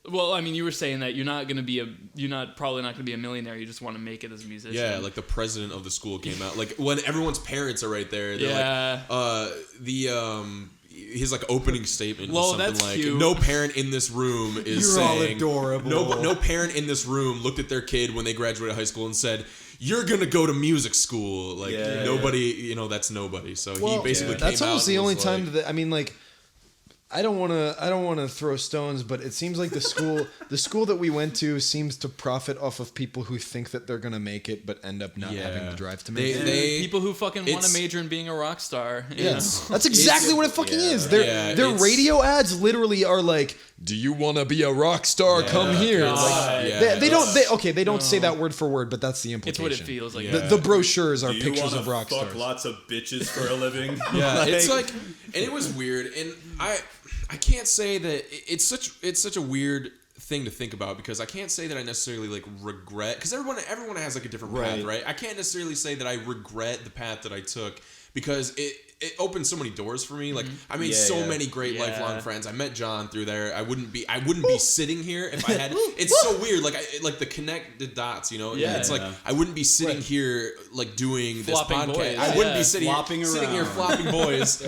well, I mean, you were saying that you're probably not gonna be a millionaire. You just want to make it as a musician. Yeah, like the president of the school came out. Like when everyone's parents are right there. They're like, his like opening statement was something like, cute. No parent in this room is You're saying all adorable. No parent in this room looked at their kid when they graduated high school and said, you're gonna go to music school. Like nobody, that's nobody. So he basically came out. That's almost the only like, time that I mean, like, I don't want to throw stones, but it seems like the school that we went to seems to profit off of people who think that they're gonna make it, but end up not having the drive to make it. People who fucking want to major in being a rock star. Yes, that's exactly what it fucking is. Their radio ads literally are like, "Do you want to be a rock star? Come here." Like, they don't say that word for word, but that's the implication. It's what it feels like. The brochures are pictures of rock stars. Lots of bitches for a living. It's like, and it was weird, and I can't say that it's such a weird thing to think about, because I can't say that I necessarily like regret, because everyone has like a different path, right? I can't necessarily say that I regret the path that I took, because it opened so many doors for me. Like I made so many great lifelong friends. I met John through there. I wouldn't be sitting here if I had. It's so weird. Like the connected dots. It's like I wouldn't be sitting here like doing flopping this podcast. boys. I wouldn't be sitting here flopping boys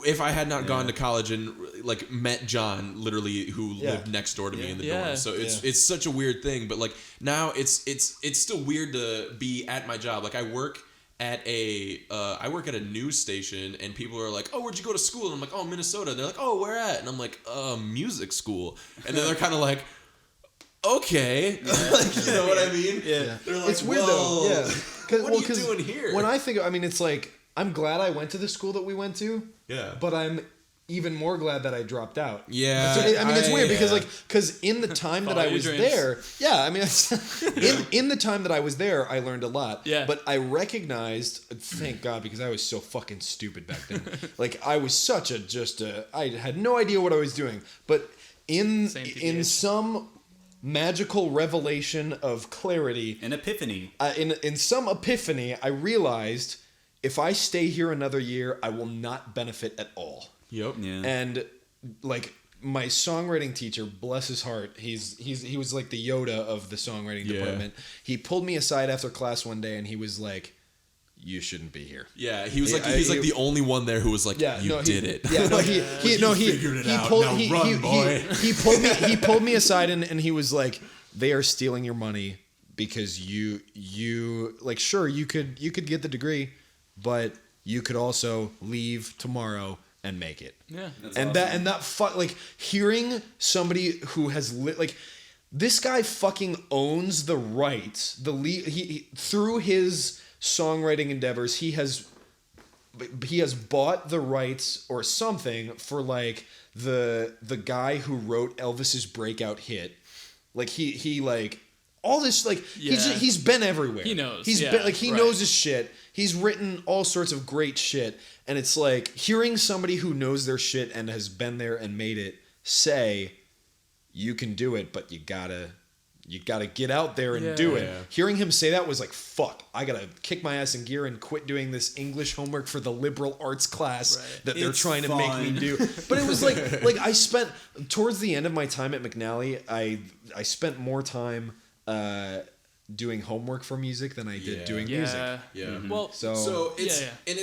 if I had not gone to college and like met John, literally, who lived next door to me in the dorm. So it's such a weird thing. But like now it's still weird to be at my job. Like I work at a news station, and people are like, "Oh, where'd you go to school?" And I'm like, "Oh, Minnesota." They're like, "Oh, where at?" And I'm like, music school." And then they're kind of like, "Okay," like, you know what I mean? Yeah, they're like, it's weird though. Yeah, what are you doing here? When I think, it's like I'm glad I went to the school that we went to. Yeah, but I'm even more glad that I dropped out. Yeah. So, it's weird because in the time that I was there, in the time that I was there, I learned a lot. Yeah. But I recognized, thank God, because I was so fucking stupid back then. Like I was I had no idea what I was doing. But in some magical revelation of clarity, an epiphany, in some epiphany, I realized if I stay here another year, I will not benefit at all. Yep. Yeah. And like my songwriting teacher, bless his heart, he was like the Yoda of the songwriting department. He pulled me aside after class one day and he was like, "You shouldn't be here." Yeah, he was like he's like the only one there who was like, "You did it." Yeah, no, he figured it out. Now run, boy. He pulled me aside and he was like, "They are stealing your money because you like, sure, you could get the degree, but you could also leave tomorrow and make it." Yeah. Like hearing somebody who has like this guy fucking owns the rights. He through his songwriting endeavors, he has bought the rights or something for like the guy who wrote Elvis's breakout hit. Like he like all this like he's been everywhere. He knows. He's been like he knows his shit. He's written all sorts of great shit, and it's like hearing somebody who knows their shit and has been there and made it say, "You can do it, but you gotta get out there and do it." Hearing him say that was like, "Fuck, I gotta kick my ass in gear and quit doing this English homework for the liberal arts class that they're trying to make me do." But it was like I spent towards the end of my time at McNally, I spent more time doing homework for music than I did doing music. Yeah. Mm-hmm. Well, so it's and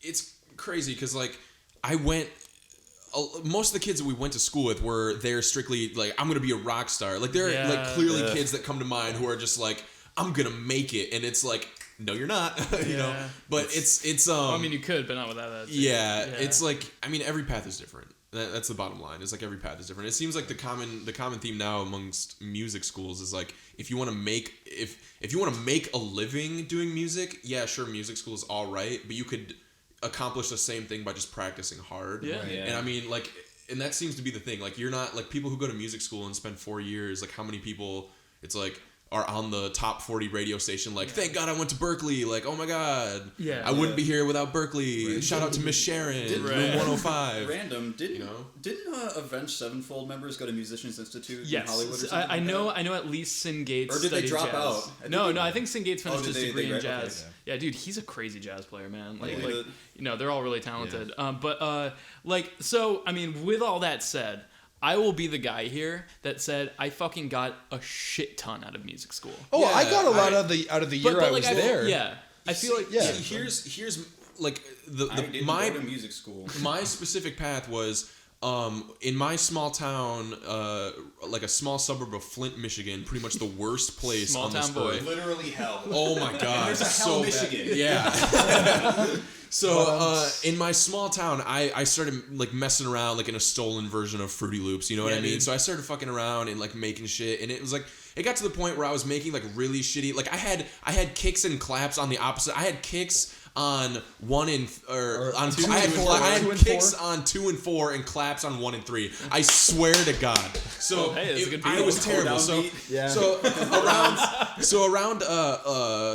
it's crazy because like I went. Most of the kids that we went to school with were there strictly like, I'm gonna be a rock star. Like there are like clearly kids that come to mind who are just like, I'm gonna make it, and it's like, no, you're not. You know. But it's you could, but not without that. It's like, every path is different. That's the bottom line. It's like every path is different. It seems like the common theme now amongst music schools is like, if you want to make a living doing music, yeah, sure, music school is all right, but you could accomplish the same thing by just practicing hard. Yeah. Right. And I mean, like, and that seems to be the thing. Like, you're not, like, people who go to music school and spend 4 years, like, how many people, it's like, are on the top 40 radio station, like, thank God I went to Berkeley, like, oh my God, I wouldn't be here without Berkeley. Right. Shout out to Miss Sharon, room 105. Random, didn't Avenged Sevenfold members go to Musicians Institute in Hollywood? Or something I know at least Sin Gates. Or did they drop out? No, I think Sin Gates finished his degree in jazz. Okay, yeah, dude, he's a crazy jazz player, man. They're all really talented. So I mean, with all that said, I will be the guy here that said I fucking got a shit ton out of music school. Oh, yeah, I got a lot out of the year I was there. Yeah, I feel like here's like my go to music school. My specific path was in my small town, like a small suburb of Flint, Michigan, pretty much the worst place on this earth. Literally hell. Oh my God, there's a hell, Michigan. Yeah. So in my small town, I started like messing around like in a stolen version of Fruity Loops. You know what I mean? Dude. So I started fucking around and like making shit, and it was like it got to the point where I was making like really shitty. Like I had kicks and claps on the opposite. I had kicks on 1 and on 2 I had kicks on 2 and 4 and claps on 1 and 3. I swear to God. So I was terrible. So around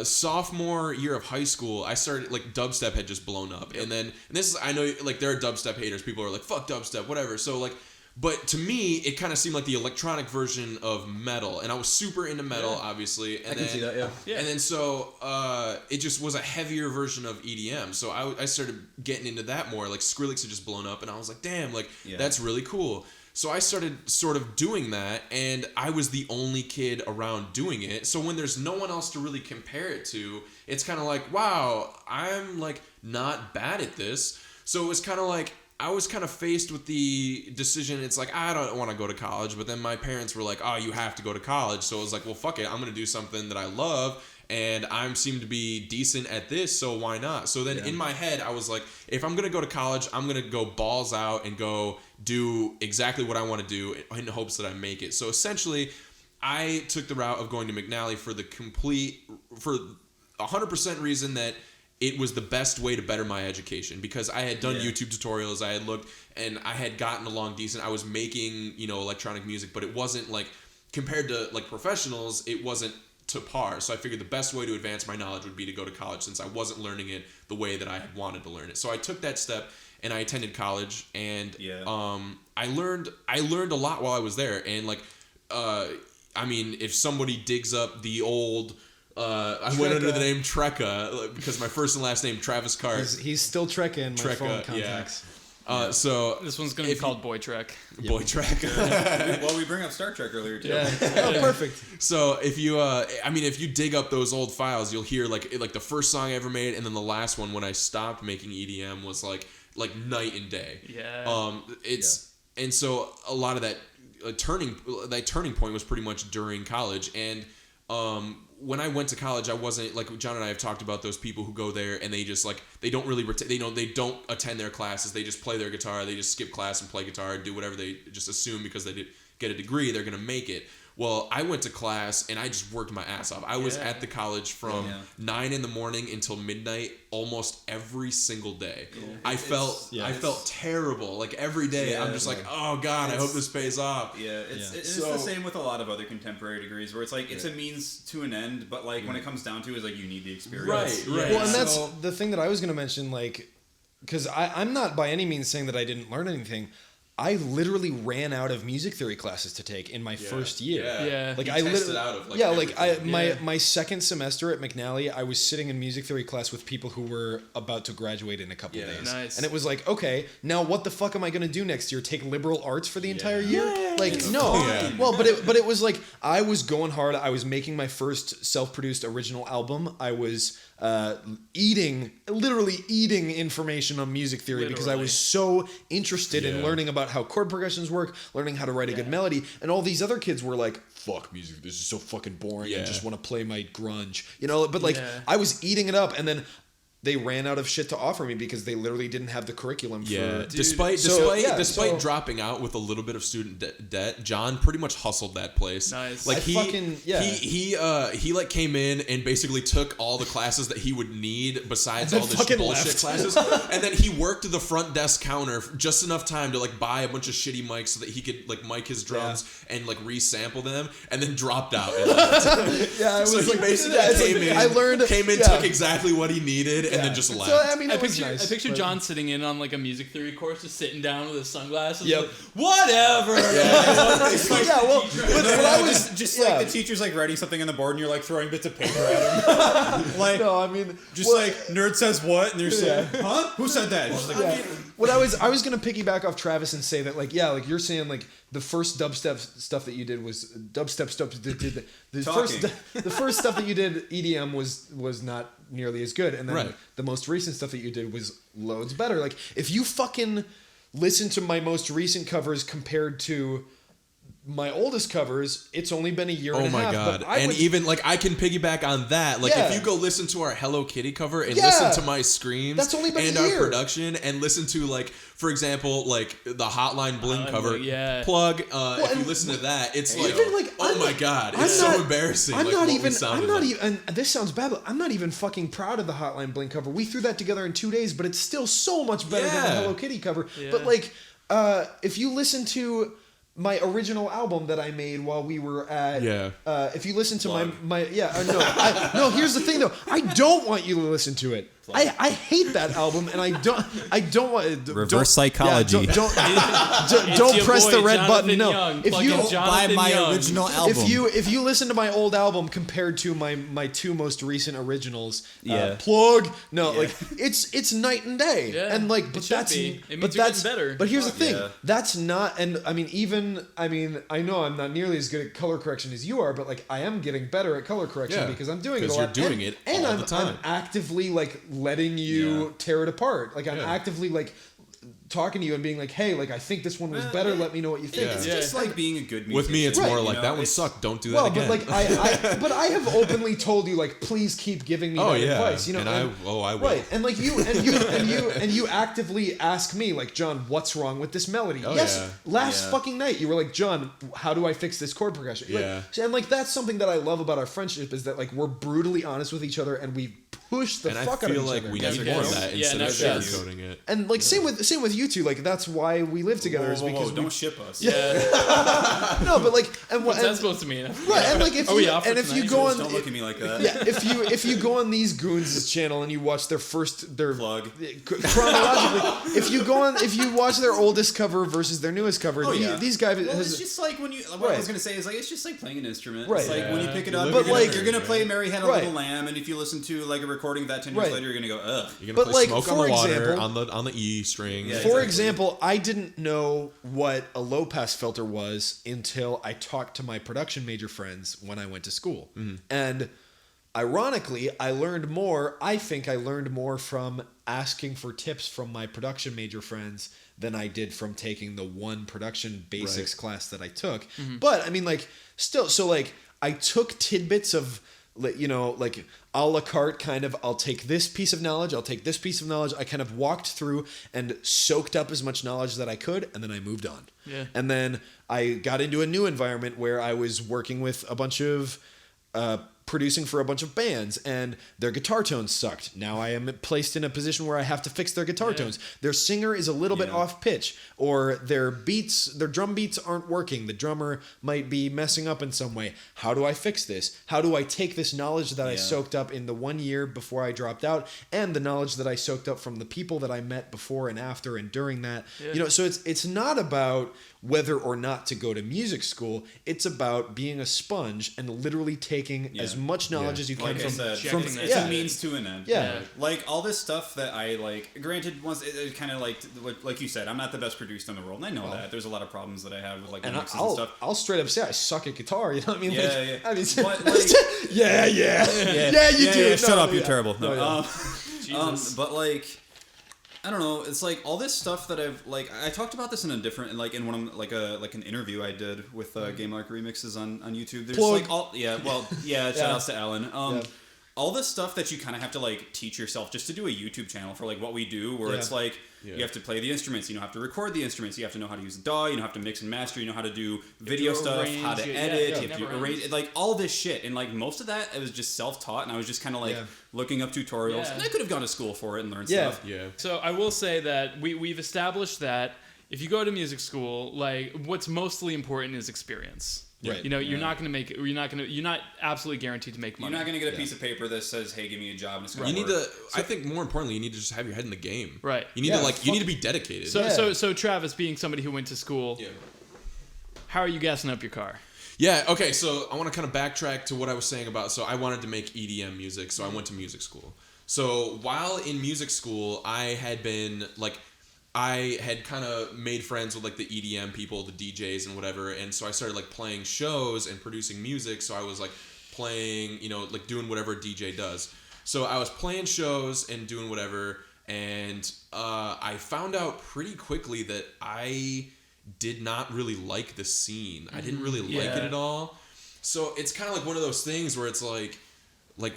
sophomore year of high school, I started like dubstep had just blown up, and this is, I know like there are dubstep haters. People are like fuck dubstep, whatever. So like. But to me, it kind of seemed like the electronic version of metal, and I was super into metal, obviously. And I can see that, yeah. And then so it just was a heavier version of EDM. So I started getting into that more. Like Skrillex had just blown up, and I was like, damn, like that's really cool. So I started sort of doing that, and I was the only kid around doing it. So when there's no one else to really compare it to, it's kind of like, wow, I'm like not bad at this. So it was kind of like. I was kind of faced with the decision. It's like, I don't want to go to college. But then my parents were like, oh, you have to go to college. So I was like, well, fuck it. I'm going to do something that I love. And I seem to be decent at this. So why not? So then in my head, I was like, if I'm going to go to college, I'm going to go balls out and go do exactly what I want to do in hopes that I make it. So essentially, I took the route of going to McNally for 100% reason that it was the best way to better my education, because I had done YouTube tutorials, I had looked, and I had gotten along decent. I was making, electronic music, but it wasn't like, compared to like professionals, it wasn't to par. So I figured the best way to advance my knowledge would be to go to college, since I wasn't learning it the way that I had wanted to learn it. So I took that step and I attended college, and I learned a lot while I was there. And like, I mean, if somebody digs up the old I went under the name Trekka because my first and last name Travis Carte. He's still Trekka in my phone contacts. So this one's gonna be called Boy Trek. Boy Trek. Well, we bring up Star Trek earlier too. Yeah. Oh, perfect. So if you, if you dig up those old files, you'll hear like the first song I ever made, and then the last one when I stopped making EDM was like night and day. Yeah. And so a lot of that turning point was pretty much during college, and when I went to college, I wasn't like John and I have talked about those people who go there and they just like they don't really they don't attend their classes. They just play their guitar. They just skip class and play guitar and do whatever they just assume because they get a degree they're gonna make it. Well, I went to class and I just worked my ass off. I was at the college from 9 in the morning until midnight almost every single day. Cool. I felt terrible. Like every day I'm just like, oh God, I hope this pays off. Yeah, it's the same with a lot of other contemporary degrees where it's like it's a means to an end, but like when it comes down to it, it's like you need the experience. Right. Well, and that's the thing that I was gonna mention, like, because I'm not by any means saying that I didn't learn anything. I literally ran out of music theory classes to take in my first year. Yeah. Like I literally out of my second semester at McNally, I was sitting in music theory class with people who were about to graduate in a couple of days. Nice. And it was like, okay, now what the fuck am I going to do next year? Take liberal arts for the entire year? Like no. Yeah. Well, but it was like I was going hard. I was making my first self-produced original album. I was literally eating information on music theory because I was so interested in learning about how chord progressions work, learning how to write a good melody, and all these other kids were like, fuck music, this is so fucking boring, I just want to play my grunge, but like I was eating it up, and then they ran out of shit to offer me because they literally didn't have the curriculum for... Despite dropping out with a little bit of student debt, John pretty much hustled that place. Nice. Like he like came in and basically took all the classes that he would need besides all this bullshit classes, and then he worked the front desk counter for just enough time to like buy a bunch of shitty mics so that he could like mic his drums and like resample them, and then dropped out. So he basically came in, took exactly what he needed, and then just left. So, I mean, I picture John sitting in on like a music theory course, just sitting down with his sunglasses. Yep. Like, whatever. It's like, I was just like the teacher's like writing something on the board, and you're like throwing bits of paper at him. Like, no, I mean, like nerd says what, and you're saying, huh? Who said that? Just like, What I was gonna piggyback off Travis and say that like you're saying like the first dubstep stuff that you did was dubstep stuff. The first stuff that you did EDM was not nearly as good, and then the most recent stuff that you did was loads better. Like if you fucking listen to my most recent covers compared to my oldest covers, it's only been a year and a half. Oh my god! But even like I can piggyback on that. Like if you go listen to our Hello Kitty cover and listen to my screams, that's only been and a year. Our production, and listen to like, for example, like the Hotline Bling cover. Plug. If you listen to that, it's like, oh my god, it's so embarrassing. I'm not even. And this sounds bad, but I'm not even fucking proud of the Hotline Bling cover. We threw that together in 2 days, but it's still so much better than the Hello Kitty cover. Yeah. But like, if you listen to my original album that I made while we were at if you listen to no, here's the thing though, I don't want you to listen to it. I hate that album, and I don't want reverse psychology. Don't press the red button. No, if you buy my original album, if you listen to my old album compared to my two most recent originals, plug. Like it's night and day, and like but that's better. But here's the thing, that's not, and I mean I know I'm not nearly as good at color correction as you are, but like I am getting better at color correction because I'm doing it a lot. You're doing it all the time. I'm actively like letting you tear it apart. Like I'm actively like talking to you and being like, hey, like I think this one was better. Let me know what you think. It's just like being a good musician. With me, it's more like that one sucked. Don't do that again. But like but I have openly told you like, please keep giving me that advice. You know, I will. Right, and like you actively ask me like, John, what's wrong with this melody? Last fucking night you were like, John, how do I fix this chord progression? And like that's something that I love about our friendship is that like we're brutally honest with each other and we push the fuck out of each other. And I feel like we need more of that instead of sugarcoating it. And like same with you two, like that's why we live together is because don't ship us. No, but like what's that supposed to mean? Right, and like if you go on, don't look at me like that. Yeah, if you go on these goons' channel and you watch their plug chronologically, if you watch their oldest cover versus their newest cover, these guys. It's just like when you. What I was gonna say is like it's just like playing an instrument. Right. It's like when you pick it up, you're gonna play Mary Had a Little Lamb, and if you listen to like a recording of that 10 years later, you're gonna go ugh. You're gonna play Smoke on the Water on the E string. For example, I didn't know what a low pass filter was until I talked to my production major friends when I went to school. And ironically, I think I learned more from asking for tips from my production major friends than I did from taking the one production basics class that I took. But I mean like still, so like I took tidbits of, you know, like a la carte kind of, I'll take this piece of knowledge, I kind of walked through and soaked up as much knowledge that I could, and then I moved on. And then I got into a new environment where I was working with a bunch of producing for a bunch of bands, and their guitar tones sucked. Now I am placed in a position where I have to fix their guitar tones. Their singer is a little bit off pitch, or their drum beats aren't working. The drummer might be messing up in some way. How do I fix this? How do I take this knowledge that I soaked up in the 1 year before I dropped out, and the knowledge that I soaked up from the people that I met before and after and during that? You know, so it's not about whether or not to go to music school. It's about being a sponge and literally taking as much knowledge as you can it's a means to an end. Like all this stuff that I like, granted, once it kind of like you said, I'm not the best producer in the world, and I know that there's a lot of problems that I have with like mixes and stuff. I'll straight up say I suck at guitar. You know what I mean? I mean, but, like, you do. Shut up, you're terrible. But like, I don't know. It's like all this stuff that I've like. I talked about this in a different, in one of like an interview I did with Game Like Remixes on YouTube. There's like all shout outs to Alan. all the stuff that you kind of have to like teach yourself just to do a YouTube channel for like what we do, where it's like you have to play the instruments, you know, have to record the instruments, you have to know how to use the DAW, you know, have to mix and master, you know, how to do video stuff, how to edit, you have to arrange, like all this shit. And like most of that, it was just self-taught, and I was just kind of like looking up tutorials. And I could have gone to school for it and learned stuff. Yeah. So I will say that we've established that if you go to music school, like what's mostly important is experience. Right. You know, you're not absolutely guaranteed to make money. You're not going to get a piece of paper that says, "Hey, give me a job," and it's going to work. You need to. I think more importantly, you need to just have your head in the game. Right. You need to you need to be dedicated. So Travis, being somebody who went to school, how are you gassing up your car? Yeah. Okay. So I want to kind of backtrack to what I was saying about. So I wanted to make EDM music, so I went to music school. So while in music school, I had kind of made friends with like the EDM people, the DJs and whatever. And so I started like playing shows and producing music. So I was like playing, you know, like doing whatever a DJ does. So I was playing shows and doing whatever. And I found out pretty quickly that I did not really like the scene. I didn't really like it at all. So it's kind of like one of those things where it's like,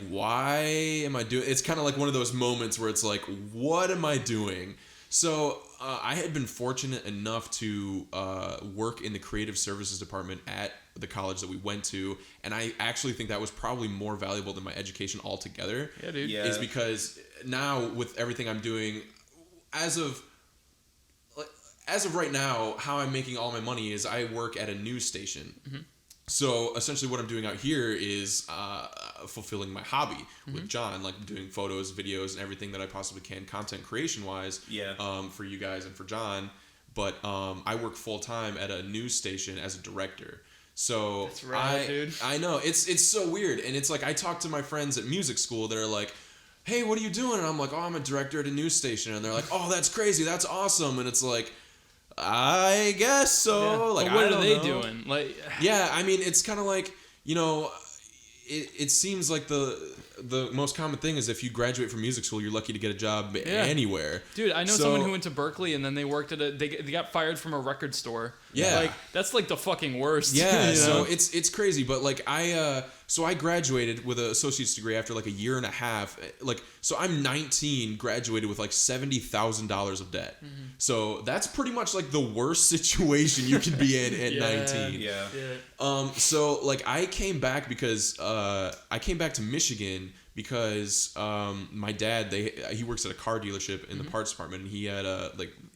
why am I doing? It's kind of like one of those moments where it's like, what am I doing? So I had been fortunate enough to work in the creative services department at the college that we went to, and I actually think that was probably more valuable than my education altogether. Yeah, dude. Yeah. Is because now with everything I'm doing, as of right now, how I'm making all my money is I work at a news station. Mm-hmm. So essentially what I'm doing out here is fulfilling my hobby with John, like doing photos, videos, and everything that I possibly can content creation wise for you guys and for John. But I work full time at a news station as a director. So that's right, dude. I know it's so weird. And it's like I talk to my friends at music school that are like, hey, what are you doing? And I'm like, oh, I'm a director at a news station. And they're like, oh, that's crazy. That's awesome. And it's like, I guess so. Yeah. Like, but what are they know. doing? Like, yeah, I mean, it's kind of like, you know, it seems like the most common thing is if you graduate from music school, you're lucky to get a job anywhere. Dude, I know someone who went to Berkeley and then they worked at they got fired from a record store. Yeah, like that's like the fucking worst. Yeah, you know? So it's crazy, but like I graduated with an associate's degree after like a year and a half. Like, so I'm 19, graduated with like $70,000 of debt. Mm-hmm. So that's pretty much like the worst situation you can be in at 19. Yeah. So like I came back because I came back to Michigan because my dad he works at a car dealership in the parts department, and he had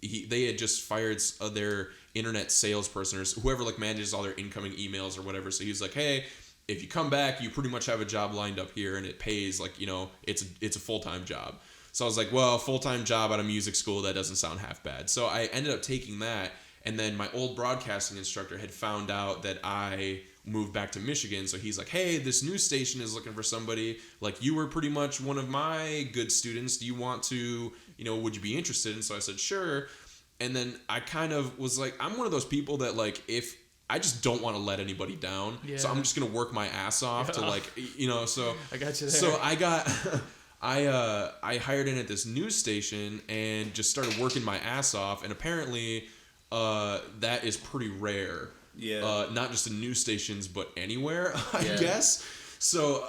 they had just fired their internet salesperson or whoever like manages all their incoming emails or whatever. So he was like, hey, if you come back, you pretty much have a job lined up here, and it pays like, you know, it's a full-time job. So I was like, well, full-time job out of music school, that doesn't sound half bad. So I ended up taking that, and then my old broadcasting instructor had found out that I moved back to Michigan. So he's like, hey, this news station is looking for somebody. Like, you were pretty much one of my good students. Do you want to, you know, would you be interested? And so I said, sure. And then I kind of was like, I'm one of those people that like, if I just don't want to let anybody down. Yeah. So I'm just going to work my ass off to like, you know, so I got you there. So I got, I hired in at this news station and just started working my ass off. And apparently that is pretty rare. Yeah. Not just in news stations, but anywhere, I guess. So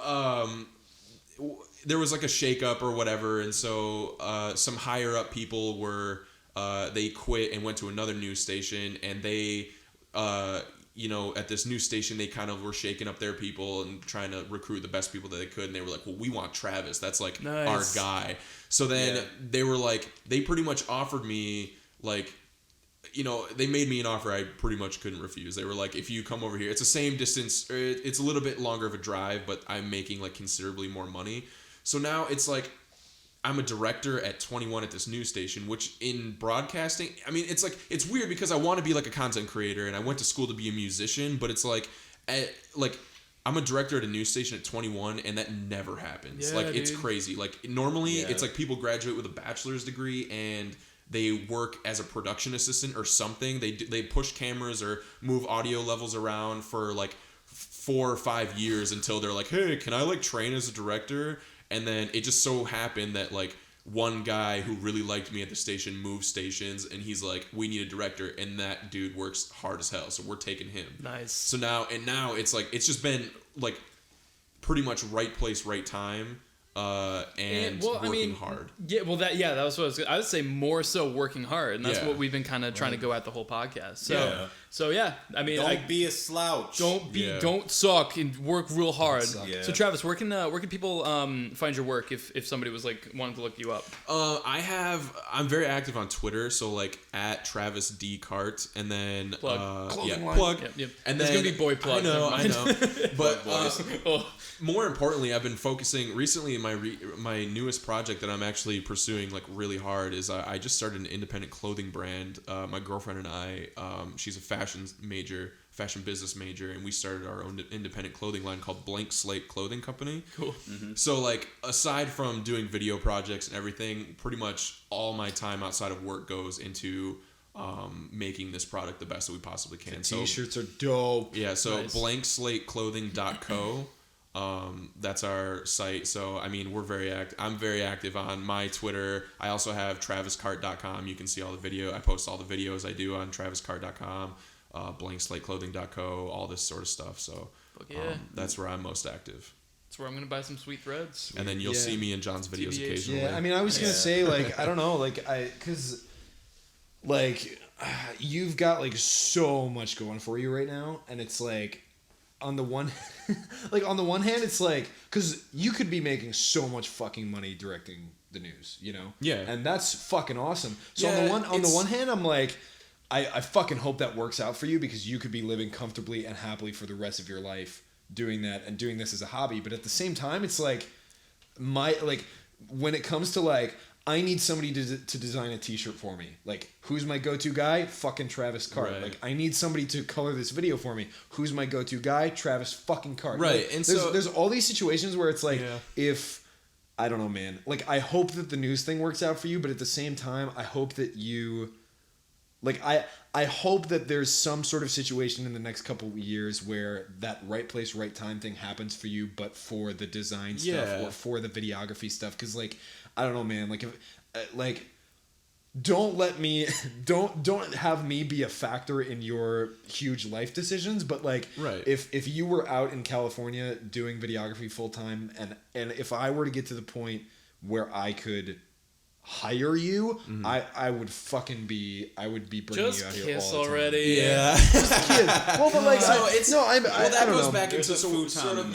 there was like a shakeup or whatever. And so some higher up people were, they quit and went to another news station, and they, you know, at this news station, they kind of were shaking up their people and trying to recruit the best people that they could. And they were like, well, we want Travis. That's like our guy. So then they were like, they pretty much offered me like, you know, they made me an offer I pretty much couldn't refuse. They were like, if you come over here, it's the same distance, or it's a little bit longer of a drive, but I'm making like considerably more money. So now it's like, I'm a director at 21 at this news station, which in broadcasting, I mean, it's like, it's weird because I want to be like a content creator and I went to school to be a musician, but it's like I'm a director at a news station at 21, and that never happens. Yeah, like, dude. it's crazy. Like, normally it's like people graduate with a bachelor's degree and they work as a production assistant or something. They push cameras or move audio levels around for like 4 or 5 years until they're like, hey, can I like train as a director? And then it just so happened that like one guy who really liked me at the station moved stations, and he's like, we need a director, and that dude works hard as hell, so we're taking him. Nice. So now it's like, it's just been like pretty much right place, right time. And working hard. Yeah, well, that was what I would say. More so working hard, and that's what we've been kind of trying to go at the whole podcast. So I mean, don't be a slouch. Don't suck and work real hard. Yeah. So Travis, where can people find your work if somebody was like wanting to look you up? I'm very active on Twitter, so like at Travis D Carte, and then plug. Yep. And it's then gonna be boy plug. I know. But more importantly, I've been focusing recently. My newest project that I'm actually pursuing like really hard is I just started an independent clothing brand. My girlfriend and I, she's a fashion business major, and we started our own independent clothing line called Blank Slate Clothing Company. Cool. Mm-hmm. So like aside from doing video projects and everything, pretty much all my time outside of work goes into making this product the best that we possibly can. The t-shirts are dope. Yeah, so nice. blankslate.clothing.co. That's our site. So I mean, I'm very active on my Twitter. I also have traviscart.com. You can see all the video. I post all the videos I do on traviscart.com, blankslateclothing.co, all this sort of stuff. So that's where I'm most active. That's where I'm gonna buy some sweet threads. And then you'll see me in John's videos TBH. occasionally. Yeah, I mean, I was gonna say like I don't know, like because like you've got like so much going for you right now, and it's like. On the one hand, it's like because you could be making so much fucking money directing the news, you know. Yeah. And that's fucking awesome. So Yeah, on the one hand, I'm like, I fucking hope that works out for you because you could be living comfortably and happily for the rest of your life doing that and doing this as a hobby. But at the same time, it's like when it comes to like. I need somebody to design a t-shirt for me. Like, who's my go-to guy? Fucking Travis Carte. Right. Like, I need somebody to color this video for me. Who's my go-to guy? Travis fucking Carte. Right. Like, And there's all these situations where it's like, if I don't know, man. Like, I hope that the news thing works out for you, but at the same time, I hope that you, like, I hope that there's some sort of situation in the next couple of years where that right place, right time thing happens for you, but for the design stuff or for the videography stuff, because like. I don't know, man. Like, if, don't have me be a factor in your huge life decisions. But like, if you were out in California doing videography full time, and if I were to get to the point where I could hire you, I would be bringing you out here all the time. Already. Yeah. Just kiss. Well, but like, that goes know. back into sort of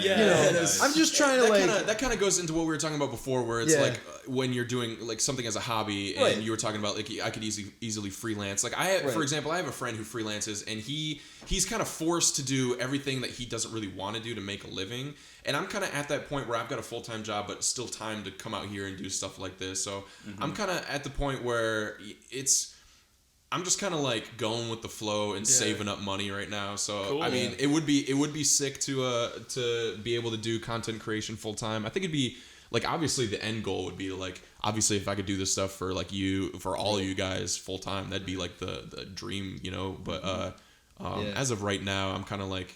I'm just trying to that kind of goes into what we were talking about before, where it's like when you're doing like something as a hobby, and you were talking about like I could easily freelance. Like for example, I have a friend who freelances, and he's kind of forced to do everything that he doesn't really want to do to make a living. And I'm kind of at that point where I've got a full-time job, but still time to come out here and do stuff like this. So I'm kind of at the point where I'm just kind of like going with the flow and saving up money right now. So cool. I mean, it would be sick to be able to do content creation full time. I think it'd be like obviously the end goal would be like obviously if I could do this stuff for like for all of you guys full time, that'd be like the dream, you know. But as of right now, I'm kind of like.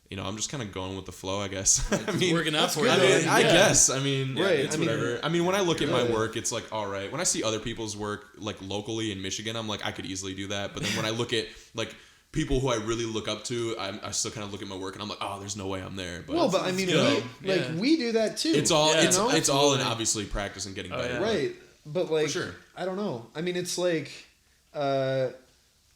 You know, I'm just kind of going with the flow, I guess. I mean, working out for you. I guess. I mean, it's whatever. Right. I mean, when I look at my work, it's like, all right. When I see other people's work, like locally in Michigan, I'm like, I could easily do that. But then when I look at like people who I really look up to, I still kind of look at my work and I'm like, oh, there's no way I'm there. But I mean, we do that too. It's all it's all in obviously practice and getting better. Right, but like, for sure. I don't know. I mean, it's like.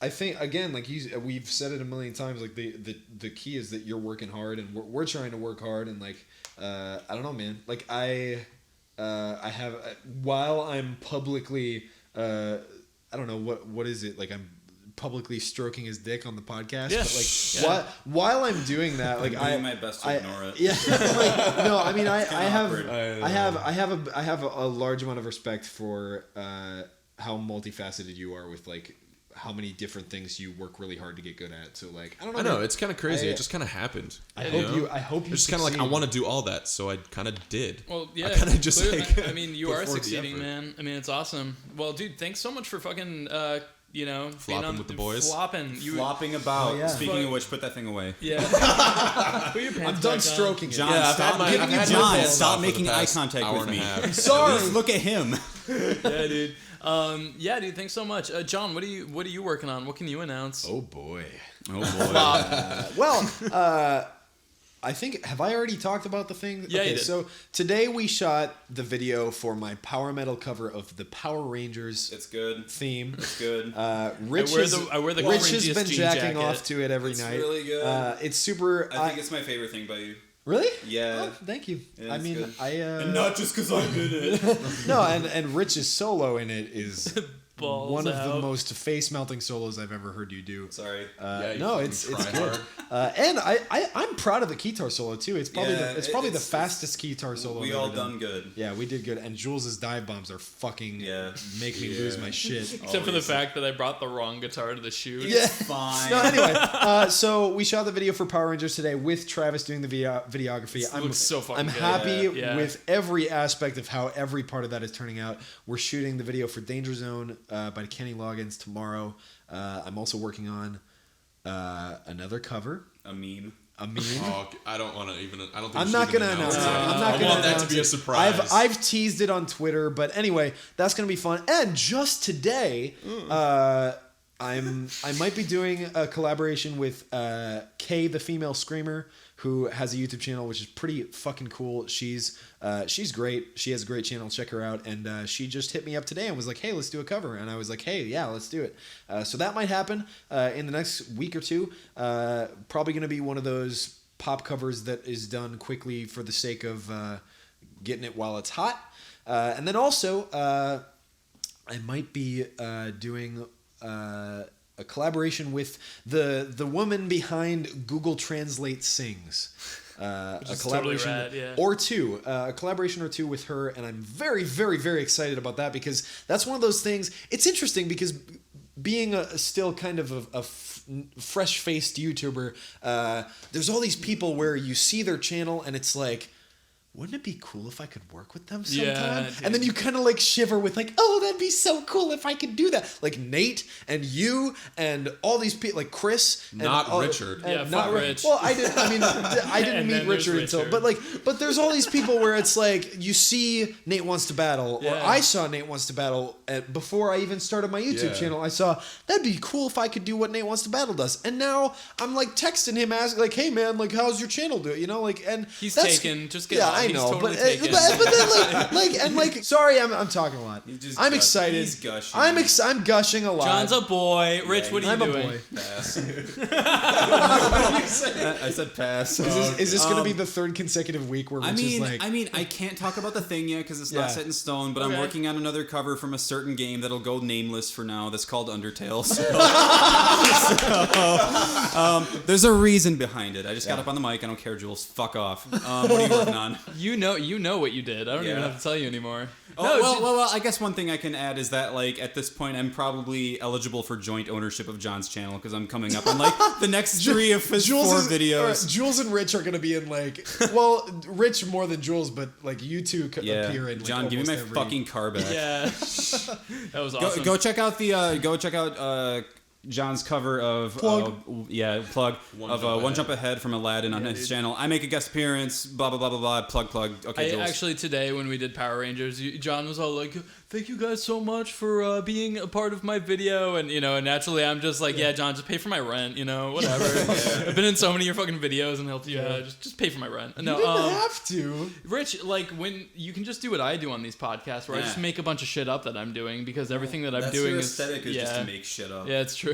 I think again, like we've said it a million times. Like the key is that you're working hard, and we're trying to work hard. And like I don't know, man. Like I have while I'm publicly I don't know what is it like I'm publicly stroking his dick on the podcast. Yeah. But like while I'm doing that, like I'm doing my best to ignore it. Yeah. Like, no, I mean I have a large amount of respect for how multifaceted you are with like. How many different things you work really hard to get good at. So like, I don't know. I know it's kind of crazy. It just kind of happened. I hope you. It's kind of like I want to do all that, so I kind of did. Well, yeah. I kind of just I mean, you are succeeding, man. I mean, it's awesome. Well, dude, thanks so much for fucking flopping with the boys. Flopping about. Oh, yeah. Speaking of which, put that thing away. Yeah. Put your pants I'm done stroking it. John, John, stop making eye contact with me. I'm sorry. Look at him. Yeah, dude. Dude, thanks so much. John, what are you working on? What can you announce? Oh boy. Oh boy. I think, have I already talked about the thing? Yeah, okay, you did. So today we shot the video for my power metal cover of the Power Rangers It's good. theme. It's good. Rich I wear the Rich has cringiest been jean jacking jacket. off to it every It's night. really good. It's super. I think it's my favorite thing by you. Really? Yeah. Oh, thank you. Yeah, I it's mean, good. I Not just because I'm in it. no, and Rich's solo in it is Balls one of the out. most face melting solos I've ever heard you do. Sorry. You No, fucking it's try good. hard. And I'm proud of the guitar solo too. It's probably Yeah, the it's- fastest guitar solo. We I've all ever done good. Yeah, we did good. And Jules's dive bombs are fucking make me lose my shit. Except for the fact that I brought the wrong guitar to the shoot. Yeah. Fine. No, anyway, so we shot the video for Power Rangers today with Travis doing the videography. This looks so fucking I'm good. happy Yeah. with every aspect of how every part of that is turning out. We're shooting the video for Danger Zone by Kenny Loggins tomorrow. I'm also working on another cover. A meme. Oh, I don't want to even. I don't think I'm we not should gonna even announce it. it. I'm not I gonna want that announce to be a it. surprise. I've teased it on Twitter, but anyway, that's gonna be fun. And just today, I might be doing a collaboration with Kay, the female screamer, who has a YouTube channel which is pretty fucking cool. She's great. She has a great channel. Check her out. And she just hit me up today and was like, "Hey, let's do a cover." And I was like, "Hey, yeah, let's do it." So that might happen in the next week or two. Probably gonna be one of those pop covers that is done quickly for the sake of getting it while it's hot. And then also, I might be doing a collaboration with the woman behind Google Translate Sings. A is collaboration totally rad, yeah. or two, a collaboration or two with her, and I'm very, very, very excited about that because that's one of those things. It's interesting because being still kind of a fresh-faced YouTuber, there's all these people where you see their channel and it's like, wouldn't it be cool if I could work with them sometime? Yeah, and then you kind of like shiver with like, oh, that'd be so cool if I could do that. Like Nate and you and all these people, like Chris. And Not all, Richard. and Yeah, not fuck Ri- Rich. Well, I didn't And meet then there's Richard until, Richard. but there's all these people where it's like you see Nate Wants to Battle, or Yeah. I saw Nate Wants to Battle before I even started my YouTube Yeah. channel. I saw that'd be cool if I could do what Nate Wants to Battle does, and now I'm like texting him asking like, hey man, like how's your channel doing? You know, like and He's that's- taken. Just get yeah, on. I He's know, totally but taken. but then sorry, I'm talking a lot. You just I'm gush- excited. he's gushing. I'm gushing a lot. John's a boy. Rich, what are you I'm a doing? boy. Pass. I said pass. Is this going to be the third consecutive week where Rich is like? I can't talk about the thing yet because it's Yeah. not set in stone. But Okay. I'm working on another cover from a certain game that'll go nameless for now. That's called Undertale. So, there's a reason behind it. I just got up on the mic. I don't care, Jules. Fuck off. What are you working on? You know what you did. I don't even Yeah. have to tell you anymore. Oh, well, I guess one thing I can add is that, like, at this point, I'm probably eligible for joint ownership of John's channel because I'm coming up on, like, the next 3 of his 4 videos. all right, Jules and Rich are going to be in like, well, Rich more than Jules, but like you two could Yeah, appear in. Like, John, give me my almost every- fucking car back. Yeah, that was awesome. Go check out John's cover of Plug. One Jump Ahead from Aladdin on his channel. I make a guest appearance. Blah blah blah blah blah. Plug. Okay, Jules. Actually, today when we did Power Rangers, John was all like, "Thank you guys so much for being a part of my video," and and naturally I'm just like, "Yeah, John, just pay for my rent, whatever." I've been in so many of your fucking videos and helped you. Just pay for my rent. No, You didn't have to. Rich, like when you can just do what I do on these podcasts, where I just make a bunch of shit up that I'm doing because everything that I'm That's doing your is aesthetic is just to make shit up. Yeah, it's true.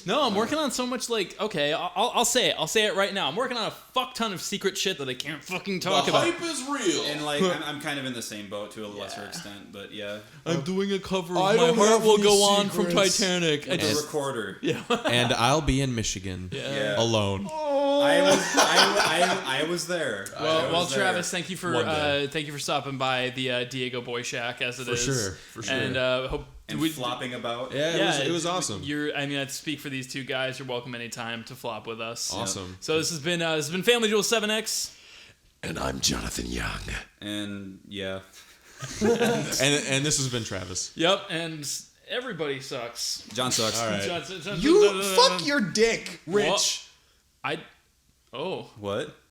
No, I'm working on so much. Like, okay, I'll say it. I'll say it right now. I'm working on a fuck ton of secret shit that I can't fucking talk The about. hype is real. And like I'm kind of in the same boat to a lesser extent, but yeah. I'm doing a cover of I My don't Heart have Will any Go On from secrets. Titanic. I The just, recorder. yeah. And I'll be in Michigan Yeah. alone. I was there. Well, Travis, thank you One day. for stopping by the Diego Boy Shack as it is. For sure. And hope And we- flopping about. Yeah, it was awesome. I speak for these two guys. You're welcome anytime to flop with us. Awesome. So this has been Family Jewel 7X. And I'm Jonathan Young. And yeah. And this has been Travis. Yep, and everybody sucks. John sucks. All right. You fuck your dick, Rich. Oh. What?